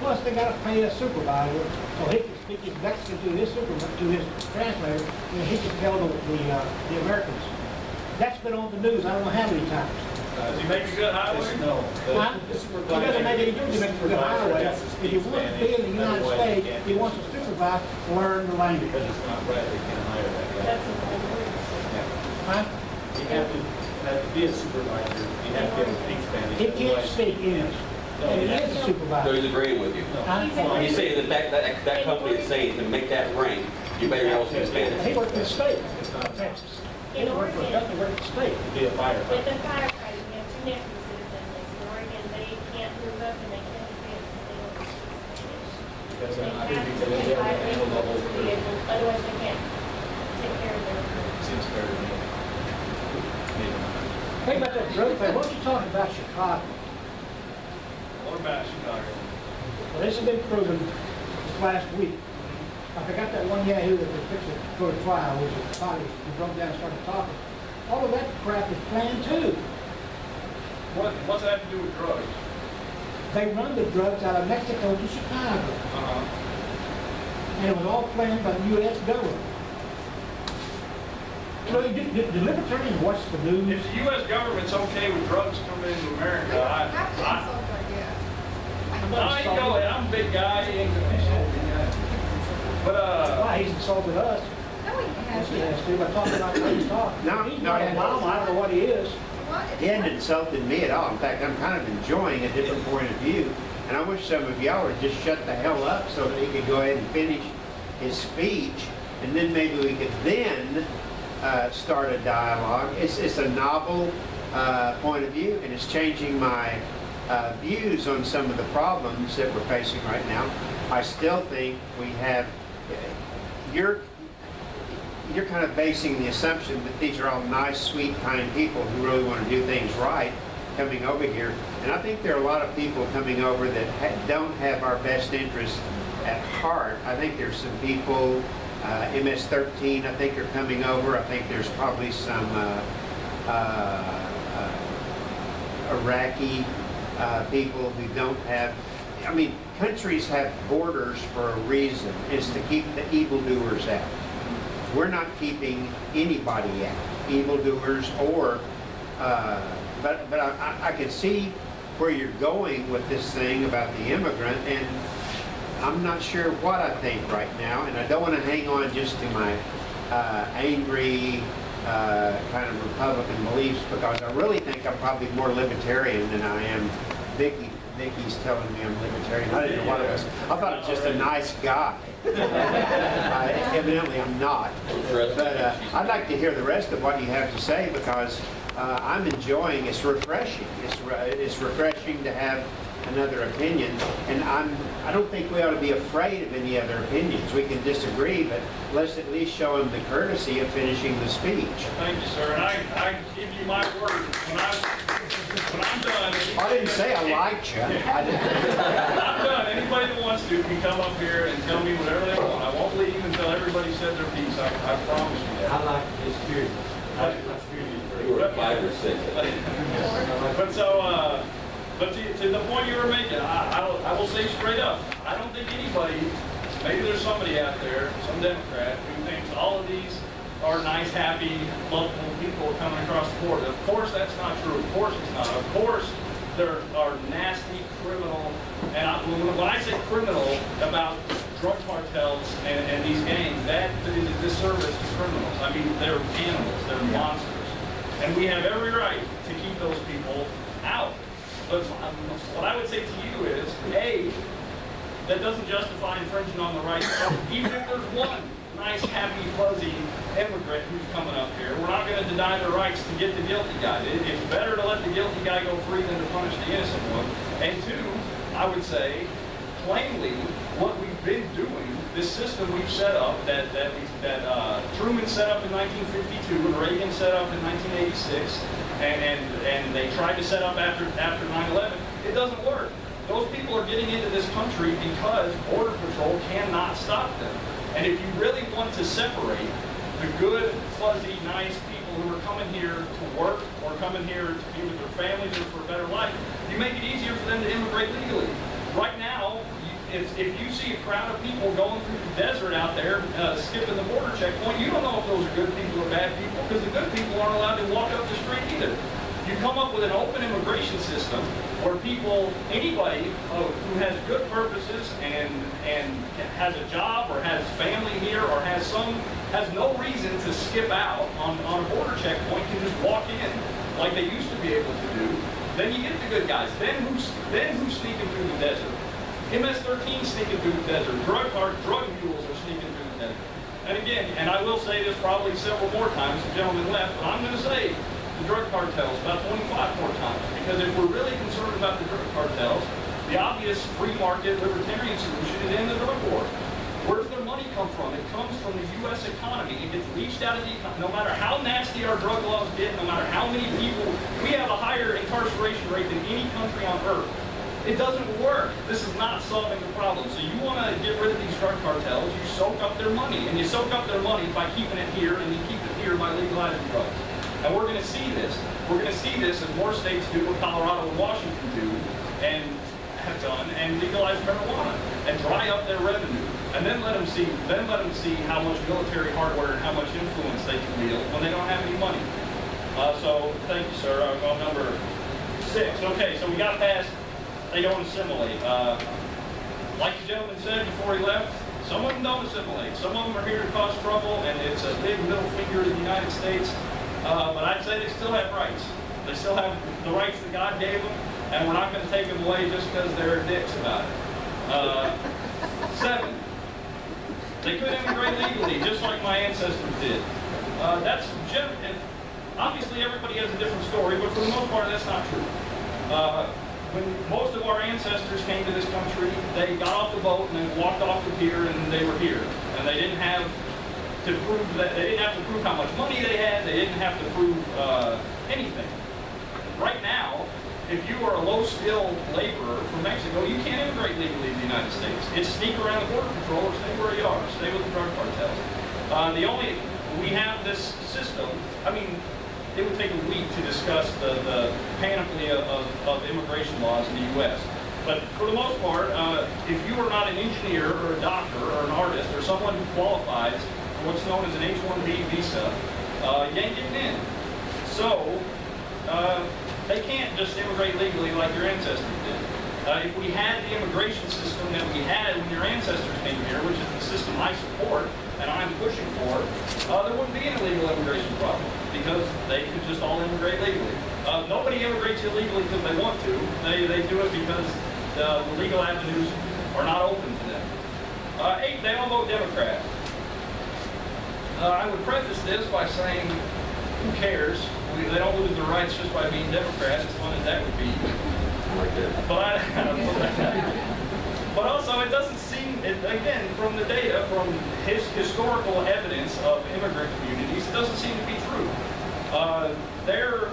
plus they got to pay a supervisor, so he can speak his Mexican to his translator, and he can tell the Americans. That's been on the news, I don't know how many times. Does he make a good highway? No. Huh? It doesn't make any difference if it's a good highway. If he wants to be in the United States, he wants to supervise, learn the language. Because it's not right, they can't hire that guy. That's a whole word. Huh? You have to be a supervisor, you have to be able to speak Spanish. He can't speak English, and he is a So supervisor. he's agreeing with you. Huh? He's saying that company is saying to make that ring, you better know speak He Spanish. worked in the state, Texas. He worked for the worked in the state. Be a With firefighter. the firefighting, we have two nephews that have done this. In Oregon, they can't move up and they can't advance if they don't speak Spanish. Because They I have think to they be have a handle level bilingual to be able, otherwise they can't take care of their. seems fair to me. Maybe not. Hey, about that drug thing, what you talking about Chicago? What about Chicago? Well, this has been proven this last week. I forgot that one Yahoo that was fixing to go to trial, which was body, he broke down and started talking. All of that crap is planned too. What's that have to do with drugs? They run the drugs out of Mexico to Chicago, and it was all planned by the U.S. government. You know, the libertarians watch the news. If the U.S. government's okay with drugs coming into America, I know it. I'm a big guy. He ain't gonna insult me. But Why, he's insulted us. No, he Yes, he hasn't. has to, by talking about what he's talking. No, He's no, not he Obama, I don't know what he is. What? He hadn't insulted me at all. In fact, I'm kind of enjoying a different point of view. And I wish some of y'all would just shut the hell up so that he could go ahead and finish his speech, and then maybe we could then start a dialogue. It's a novel point of view, and it's changing my views on some of the problems that we're facing right now. I still think we have, you're kind of basing the assumption that these are all nice, sweet, kind people who really want to do things right coming over here. And I think there are a lot of people coming over that don't have our best interests at heart. I think there's some people, MS-13, I think are coming over. I think there's probably some Iraqi people who don't have, I mean, countries have borders for a reason. It's to keep the evildoers out. We're not keeping anybody out, evildoers or, but I can see where you're going with this thing about the immigrant, and I'm not sure what I think right now, and I don't want to hang on just to my angry kind of Republican beliefs, because I really think I'm probably more libertarian than I am. Vicky's telling me I'm libertarian. I didn't know what it was. I thought it was just a nice guy. Evidently I'm not. But I'd like to hear the rest of what you have to say, because I'm enjoying, it's refreshing. It's refreshing to have another opinion, and I don't think we ought to be afraid of any other opinions. We can disagree, but let's at least show them the courtesy of finishing the speech. Thank you, sir. And I give you my word. When I'm done, I didn't say I liked you. when I'm done, anybody that wants to can come up here and tell me whatever they want. I won't leave until everybody said their piece. I promise you that. I like his spirit. I like my spirit. You were 5 or 6. But so, but to the point you were making, I will say straight up, I don't think anybody, maybe there's somebody out there, some Democrat, who thinks all of these are nice, happy, lovable people coming across the border. Of course that's not true. Of course it's not. Of course there are nasty, criminal, and when I say criminal about drug cartels and these gangs, that is a disservice to criminals. I mean, they're animals, they're monsters. And we have every right to keep those people out. But what I would say to you is, A, that doesn't justify infringing on the rights. Even if there's one nice, happy, fuzzy immigrant who's coming up here, we're not going to deny their rights to get the guilty guy. It's better to let the guilty guy go free than to punish the innocent one. And two, I would say, plainly, what we've been doing, this system we've set up, that Truman set up in 1952 and Reagan set up in 1986, and they tried to set up after 9/11, it doesn't work. Those people are getting into this country because Border Patrol cannot stop them. And if you really want to separate the good, fuzzy, nice people who are coming here to work or coming here to be with their families or for a better life, you make it easier for them to immigrate legally. Right now, if you see a crowd of people going through the desert out there, skipping the border checkpoint, you don't know if those are good people or bad people, because the good people aren't allowed to walk up the street either. You come up with an open immigration system where people, anybody who has good purposes and has a job or has family here or has no reason to skip out on a border checkpoint, can just walk in like they used to be able to do. Then you get the good guys. Then who's sneaking through the desert? MS-13 sneaking through the desert. Drug mules are sneaking through the desert. And again, and I will say this probably several more times, the gentleman left, but I'm going to say the drug cartels about 25 more times. Because if we're really concerned about the drug cartels, the obvious free market libertarian solution is in the drug war. Where does their money come from? It comes from the U.S. economy. It gets leached out of the economy. No matter how nasty our drug laws get, no matter how many people, we have a higher incarceration rate than any country on earth. It doesn't work. This is not solving the problem. So you want to get rid of these drug cartels, you soak up their money. And you soak up their money by keeping it here, and you keep it here by legalizing drugs. And we're going to see this. We're going to see this as more states do what Colorado and Washington do and have done, and legalize marijuana and dry up their revenue. And then let them see how much military hardware and how much influence they can wield when they don't have any money. So thank you, sir. I'm on number 6. Okay, so we got past they don't assimilate. Like the gentleman said before he left, some of them don't assimilate. Some of them are here to cause trouble, and it's a big middle finger to the United States. But I'd say they still have rights. They still have the rights that God gave them, and we're not going to take them away just because they're dicks about it. 7. They could immigrate legally, just like my ancestors did. And obviously everybody has a different story, but for the most part, that's not true. When most of our ancestors came to this country, they got off the boat and then walked off the pier and they were here. And they didn't have to prove that, they didn't have to prove how much money they had, they didn't have to prove anything. Right now, if you are a low-skilled laborer from Mexico, you can't immigrate legally to the United States. It's sneak around the border patrol or stay where you are, stay with the drug cartels. We have this system, I mean, it would take a week to discuss the panoply of immigration laws in the U.S. But for the most part, if you are not an engineer or a doctor or an artist or someone who qualifies for what's known as an H-1B visa, you ain't getting in. So, they can't just immigrate legally like your ancestors did. If we had the immigration system that we had when your ancestors came here, which is the system I support and I'm pushing for, there wouldn't be an illegal immigration problem because they could just all immigrate legally. Nobody immigrates illegally because they want to. They do it because the legal avenues are not open to them. 8, they all vote Democrat. I would preface this by saying, who cares? They don't lose their rights just by being Democrats, as fun as that would be. But also, it doesn't seem, again, from the data, from historical evidence of immigrant communities, it doesn't seem to be true. Their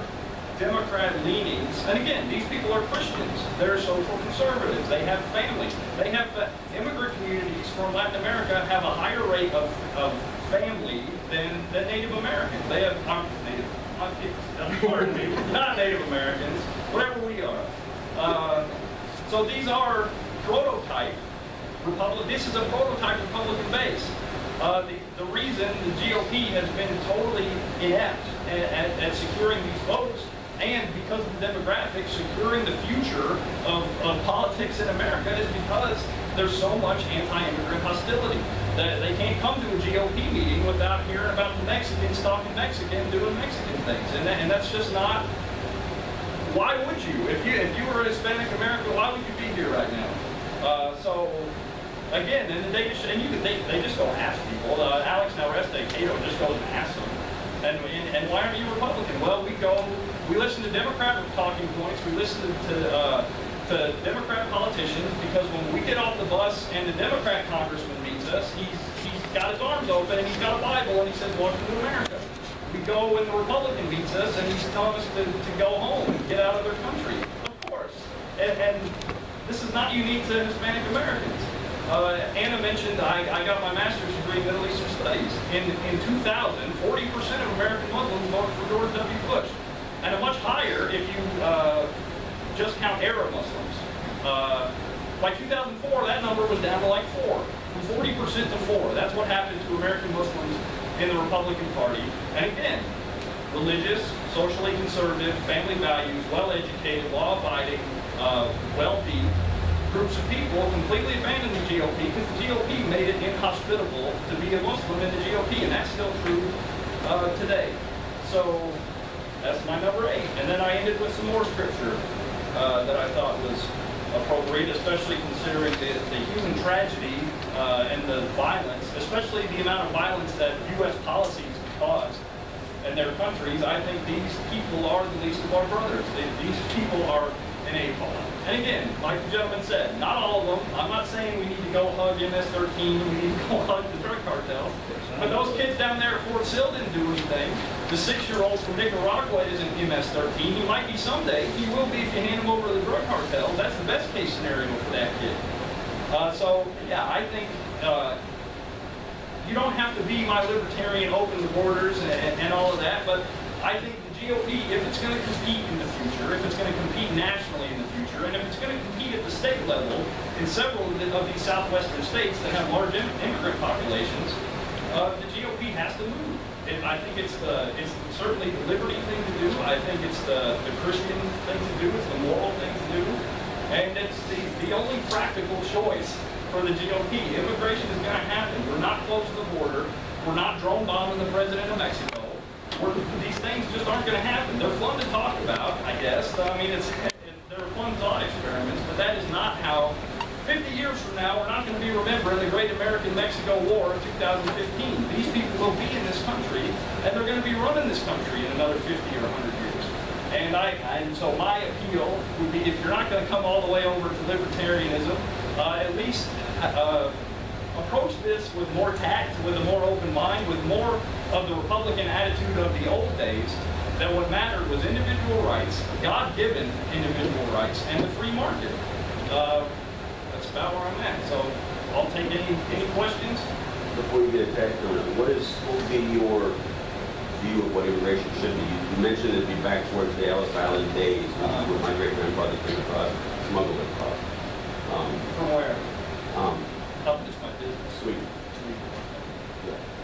Democrat leanings, and again, these people are Christians. They're social conservatives. They have families. They have immigrant communities from Latin America have a higher rate of family than Native Americans. They have pardon me, not Native Americans, whatever we are. So these are prototype Republican. This is a prototype Republican base. The reason the GOP has been totally inept at securing these votes, and because of the demographics, securing the future of politics in America, is because there's so much anti-immigrant hostility. That they can't come to a GOP meeting without hearing about the Mexicans talking Mexican, doing Mexican things, and that's just not. Why would you? If you were a Hispanic American, why would you be here right now? So again, and the data, they just go ask people. Alex Nalreste, Cato just goes and asks them. And why aren't you Republican? Well, we listen to Democrat talking points. We listen to Democrat politicians, because when we get off the bus and the Democrat congressman meets us, he's got his arms open and he's got a Bible and he says, "Welcome to America." We go when the Republican meets us and he's telling us to go home and get out of their country. Of course. And this is not unique to Hispanic Americans. Anna mentioned I got my master's degree in Middle Eastern Studies. In 2000, 40% of American Muslims voted for George W. Bush. And a much higher if you just count Arab Muslims. By 2004, that number was down to like 4. From 40% to 4. That's what happened to American Muslims in the Republican Party. And again, religious, socially conservative, family values, well-educated, law-abiding, wealthy groups of people completely abandoned the GOP because the GOP made it inhospitable to be a Muslim in the GOP, and that's still true today. So that's my number 8. And then I ended with some more scripture that I thought was appropriate, especially considering the human tragedy and the violence, especially the amount of violence that U.S. policies cause in their countries. I think these people are the least of our brothers. These people are in a, and again, like the gentleman said, not all of them. I'm not saying we need to go hug MS-13, we need to go hug the drug cartels. But those kids down there at Fort Sill didn't do anything. The 6-year-old from Nicaragua isn't MS-13. He might be someday. He will be if you hand him over to the drug cartel. That's the best case scenario for that kid. So, yeah, I think you don't have to be my libertarian, open the borders and all of that, but I think the GOP, if it's going to compete in the future, if it's going to compete nationally in the future, and if it's going to compete at the state level in several of these southwestern states that have large immigrant populations, the GOP has to move. I think it's certainly the liberty thing to do. I think it's the Christian thing to do. It's the moral thing to do. And it's the only practical choice for the GOP. Immigration is going to happen. We're not close to the border. We're not drone bombing the president of Mexico. These things just aren't going to happen. They're fun to talk about, I guess. I mean, they're fun thought experiments, but that is not how 50 years from now, we're not going to be remembering the Great American-Mexico War of 2015. These people will be in this country, and they're going to be running this country in another 50 or 100 years. And so my appeal would be, if you're not going to come all the way over to libertarianism, at least approach this with more tact, with a more open mind, with more of the Republican attitude of the old days, that what mattered was individual rights, God-given individual rights, and the free market. That's about where I'm at. So I'll take any questions. Before you get attacked on it, what would be your view of what immigration should be? You mentioned it'd be back towards the Ellis Island days, when my great-grandfather came across, smuggled across. From where? Up just my business. Sweden.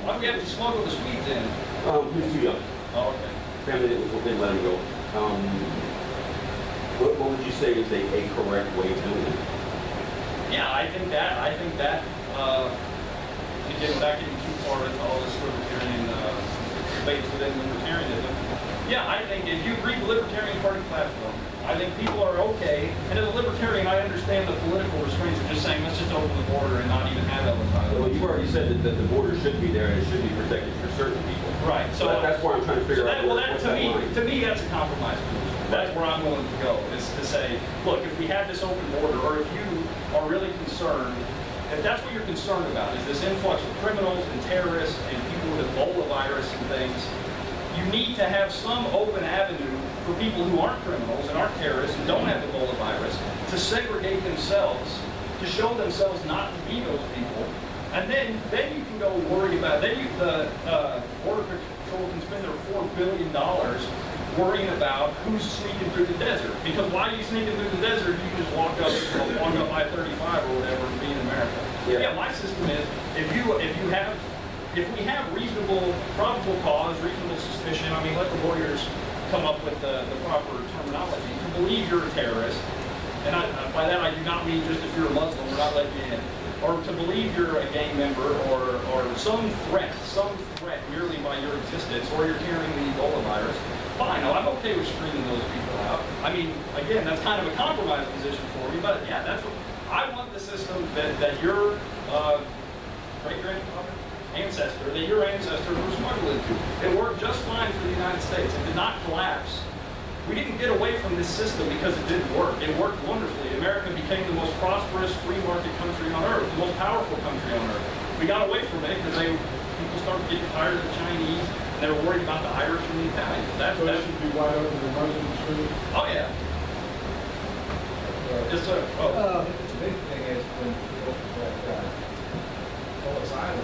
Why do we have to smuggle the Swedes in? He was too young. Oh, okay. Family didn't let him go. What would you say is a correct way of doing it? Yeah, I think that, again, without getting too far into all this libertarian debates within libertarianism, yeah, I think if you agree with the Libertarian Party platform, I think people are okay, and as a libertarian, I understand the political restraints of just saying, let's just open the border and not even have Ellis Island. Well, you've already said that the border should be there and it should be protected for certain people. Right. So that's why I'm trying to figure out what's that line. To me, that's a compromise position. That's where I'm willing to go, is to say, look, if we have this open border, or if you are really concerned, if that's what you're concerned about, is this influx of criminals and terrorists and people with Ebola virus and things, you need to have some open avenue for people who aren't criminals and aren't terrorists and don't have Ebola virus to segregate themselves, to show themselves not to be those people. And then you can go worry about, the Border Patrol can spend their $4 billion worrying about who's sneaking through the desert. Because why are you sneaking through the desert if you can just walk up I-35 or whatever and be in America? Yeah, my system is, if we have reasonable, probable cause, reasonable suspicion, I mean, let the lawyers come up with the proper terminology, to believe you're a terrorist, and by that I do not mean just if you're a Muslim, we're not letting you in, or to believe you're a gang member, or some threat merely by your existence, or you're carrying the Ebola virus, fine, I'm okay with screening those people out. I mean, again, that's kind of a compromise position for me, but yeah, that's what, I want the system that your great-grandfather, ancestor, that your ancestors were smuggled into. It worked just fine for the United States. It did not collapse. We didn't get away from this system because it didn't work. It worked wonderfully. America became the most prosperous free market country on earth, the most powerful country on earth. We got away from it because people started getting tired of the Chinese, and they were worried about the Irish and the Italians. So that should be wide open to Muslim street? Oh, yeah. Yes, sir. Oh. The big thing is when you open that Ellis Island,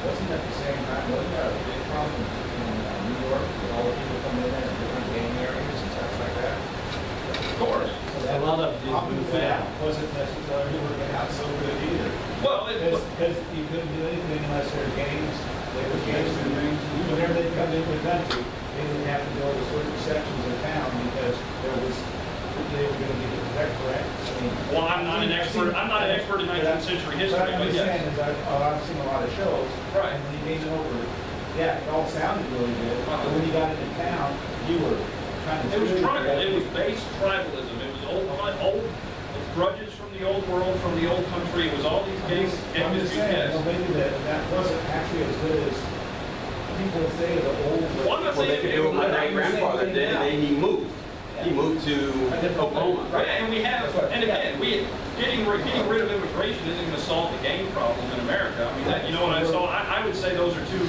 wasn't at the same time, wasn't that a big problem in New York with all the people coming in there in different gang areas and stuff like that? Of course. So a lot of it did move out. Wasn't necessarily working out so good either. Well, because you couldn't do anything unless there were gangs. They were gangs and rings. Whenever they come into the country, they would have to go to certain sections of town because they were going to be protected, correct? I mean, well, I'm not an expert. I'm not an expert in 19th century history, but I'm but just yes. saying is I've seen a lot of shows. Right. And when you came over, yeah, it all sounded really good. But when you got into town, you were kind of. It was tribal. It was based tribalism. It was old grudges from the old world, from the old country. It was all these gangs. I'm just saying, well, maybe that wasn't actually as good as people say the old. Well, I'm not Well, they saying could do what my great-grandfather did, and then he moved. He moved to Oklahoma. Right, and we have, and again, getting rid of immigration isn't going to solve the gang problem in America. I mean, that, you know what so I would say those are two.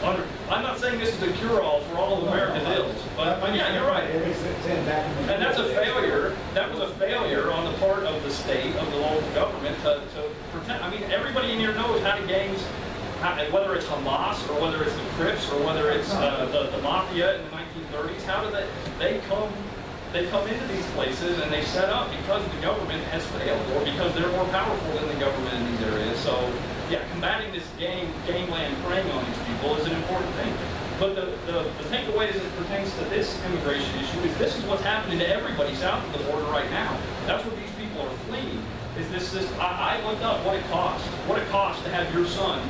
I'm not saying this is a cure-all for all of America's ills, but yeah, you're right. And that's a failure. That was a failure on the part of the state, of the local government, to protect. I mean, everybody in here knows how the gangs, whether it's Hamas or whether it's the Crips or whether it's the Mafia in the 1930s. How do they come into these places and they set up because the government has failed or because they're more powerful than the government in these areas. So yeah, combating this gangland preying on these people is an important thing. But the takeaway as it pertains to this immigration issue is this is what's happening to everybody south of the border right now. That's what these people are fleeing. Is this I looked up what it costs. What it costs to have your son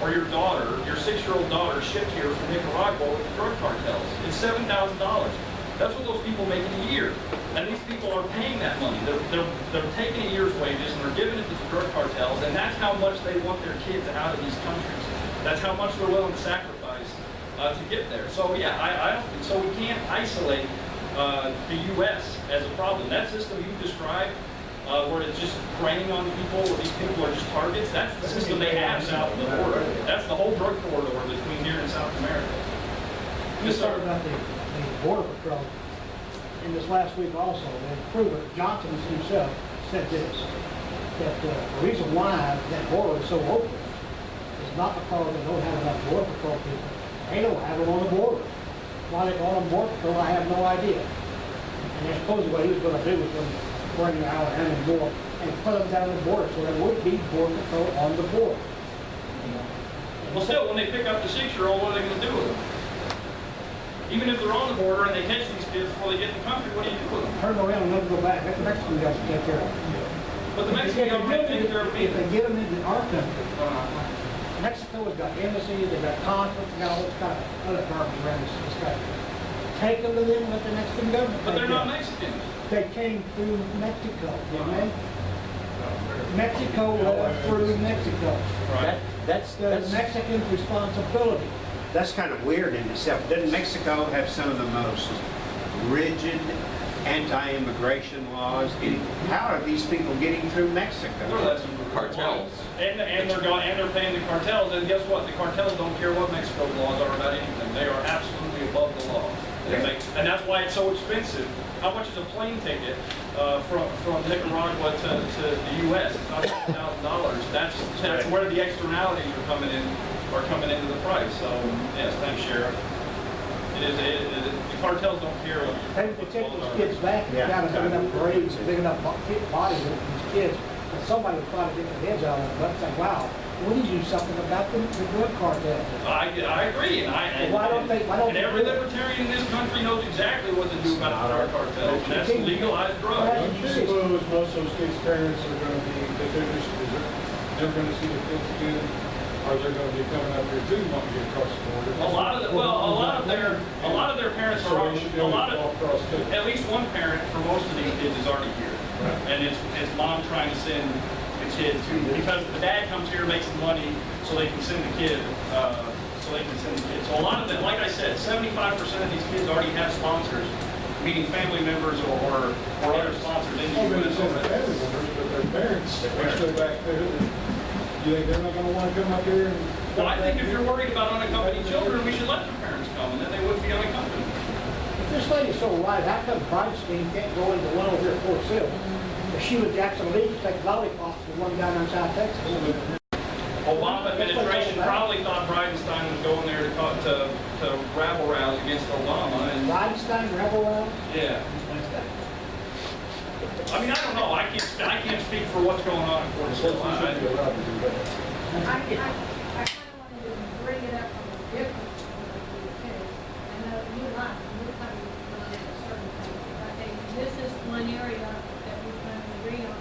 or your daughter, your 6-year-old daughter, shipped here from Nicaragua with the drug cartels. It's $7,000. That's what those people make in a year. And these people are paying that money. They're taking a year's wages and they're giving it to the drug cartels, and that's how much they want their kids out of these countries. That's how much they're willing to sacrifice to get there. So yeah, I don't think so. We can't isolate the U.S. as a problem. That system you described, where it's just preying on people, where these people are just targets, that's the system they have south of the border. That's the whole drug corridor between here and South America. You talked about the Border Patrol. In this last week also, they proved it. Johnson himself said this, that the reason why that border is so open is not because they don't have enough Border Patrol people. They don't have them on the border. Why they call them Border Patrol, I have no idea. And that's supposedly what he was going to do was going to bring out how many more and put them down the border so there would be Border Patrol on the border. Well, still, when they pick up the 6-year-old, what are they going to do with them? Even if they're on the border and they catch these kids before they get in the country, what do you do with them? Turn around and let them go back. Let the Mexican guys take care of them. But the Mexican government takes care of If me. they get them into our country, Mexico has got embassies, they've got consulates, they've got all this kind of other garbage around this country. Take them to them and let the Mexican government But they're take not care of Mexicans. them. They came through Mexico, didn't they? Mexico led through Mexico. Right. That's The Mexicans' responsibility. That's kind of weird in itself. Doesn't Mexico have some of the most rigid anti-immigration laws? How are these people getting through Mexico? Well, that's Cartels. And they're paying the cartels, and guess what? The cartels don't care what Mexico's laws are about anything. They are absolutely above the law. And that's why it's so expensive. How much is a plane ticket from Nicaragua to the U.S.? It's not $1,000. That's where the externalities are coming into the price. So yes, thanks, Sheriff. The cartels don't care what. They take these kids back, and down and big enough graves, big enough bodies of these kids, and somebody would try to get their heads out of it, but say, wow, we need to do something about the drug cartels. I agree, and every libertarian in this country knows exactly what to do about the drug cartels, and that's legalized drugs. Don't you suppose most of those kids' parents are going to be, that they're going to see the kids again? Or they're going to be coming up here too, want to get across the border? A lot of their parents are at least one parent for most of these kids is already here, and it's mom trying to send the kid to, because the dad comes here, makes the money, so they can send the kid. So a lot of them, like I said, 75% of these kids already have sponsors, meaning family members or other sponsors in the U.S. Family members, but their parents are still back there. You think they're not going to want to come up here? Well, I think if you're worried about unaccompanied children, we should let their parents come, and then they wouldn't be unaccompanied. If this lady's so right, how come Bridenstine can't go into one over here at Fort Sill? If she was Jackson Lee, take lollipops to one down in South Texas. Obama administration probably thought Bridenstine was going there to rabble rouse against Obama. And Bridenstine, rebel rouse? yeah. I mean, I don't know. I can't speak for what's going on in Fort Sill. I kind of wanted to bring it up from a different point of view too. I know you and I, we're kind of looking at certain things. I think this is one area that we kind of agree on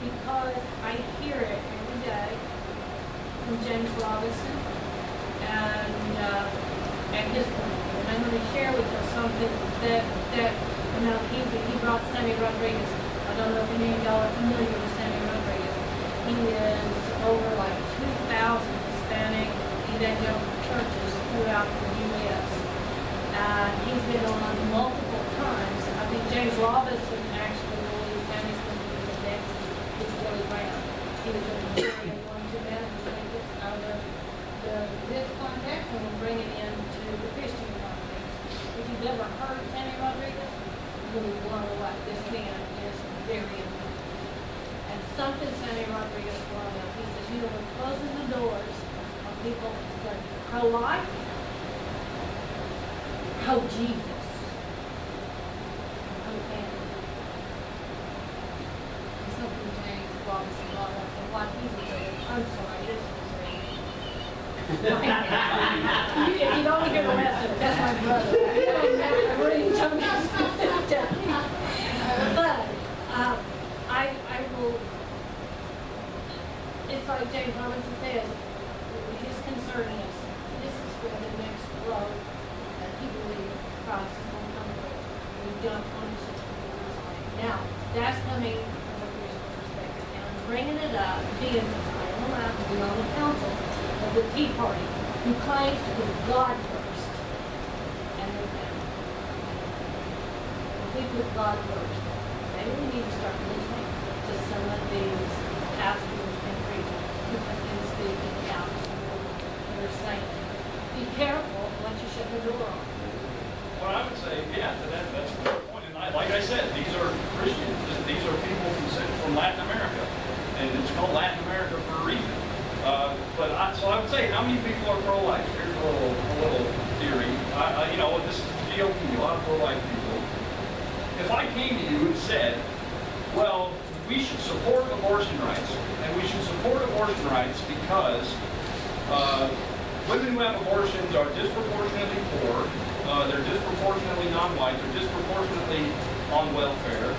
because I hear it every day from James Robinson and his point. And I'm going to share with you something that he brought Sammy Rodriguez. I don't know if any of y'all are familiar with Sammy Rodriguez. He is over like 2,000 Hispanic evangelical churches throughout the U.S. He's been on multiple times. I think James Robinson actually really Sammy's going to be the next Billy Graham. He was a very one to men and take this out of this context and bring it into the Christian context. If you've ever heard Sammy Rodriguez, really blown away. This man is very important. And something Sammy Rodriguez brought up. He says, what closes the doors on people that are pro-life, pro-Jesus, and pro-family. And something James Robinson brought up, and what he's doing. I'm sorry, this is really. If you don't hear the rest of it, that's my brother. I'm reading But I will, it's like James Robinson says, his concern is this is where the next growth that he believes Christ is going to come from. being, I am allowed to be on the council of the Tea Party, who claims to put God first and their family. If we put God first, maybe we need to start listening to some of these pastors and preachers who have been speaking out that are saying, be careful once you shut the door on. What I would say, yeah, that's a fair point. And like I said, these are Christians. These are people from Latin America. And it's called Latin America for a reason. So I would say, how many people are pro-life? Here's a little theory. This is GOP, a lot of pro-life people. If I came to you and said, well, we should support abortion rights, and we should support abortion rights because women who have abortions are disproportionately poor, they're disproportionately non-white, they're disproportionately on welfare,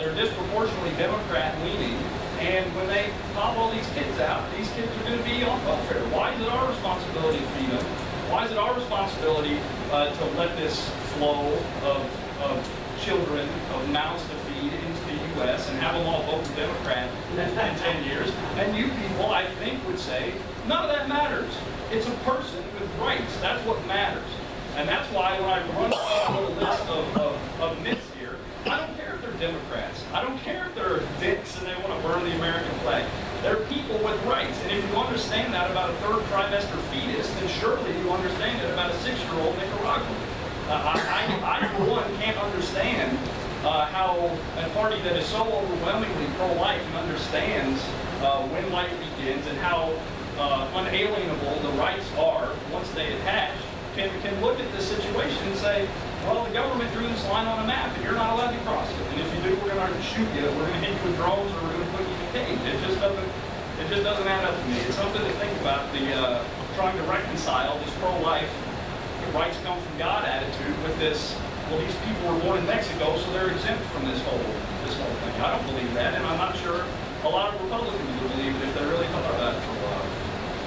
they're disproportionately Democrat-leaning, and when they pop all these kids out, these kids are going to be on welfare. Why is it our responsibility to feed them? Why is it our responsibility to let this flow of children, of mouths to feed into the U.S. and have them all vote Democrat in 10 years? And you people, I think, would say, none of that matters. It's a person with rights. That's what matters. And that's why when I run down a little list of myths here, I don't care if they're Democrats. I don't care if they're dicks and they want to burn the American flag. They're people with rights. And if you understand that about a third trimester fetus, then surely you understand it about a 6-year-old Nicaraguan. I, for one, can't understand how a party that is so overwhelmingly pro-life and understands when life begins and how unalienable the rights are once they attach, can look at this situation and say, well, the government drew this line on a map and you're not allowed to cross it. And if you do, we're going to shoot you, we're going to hit you with drones, or we're going to put you in a cage. It just doesn't add up to me. It's something to think about, the trying to reconcile this pro-life, the rights come from God attitude with this, well, these people were born in Mexico, so they're exempt from this whole thing. I don't believe that, and I'm not sure a lot of Republicans would believe it if they really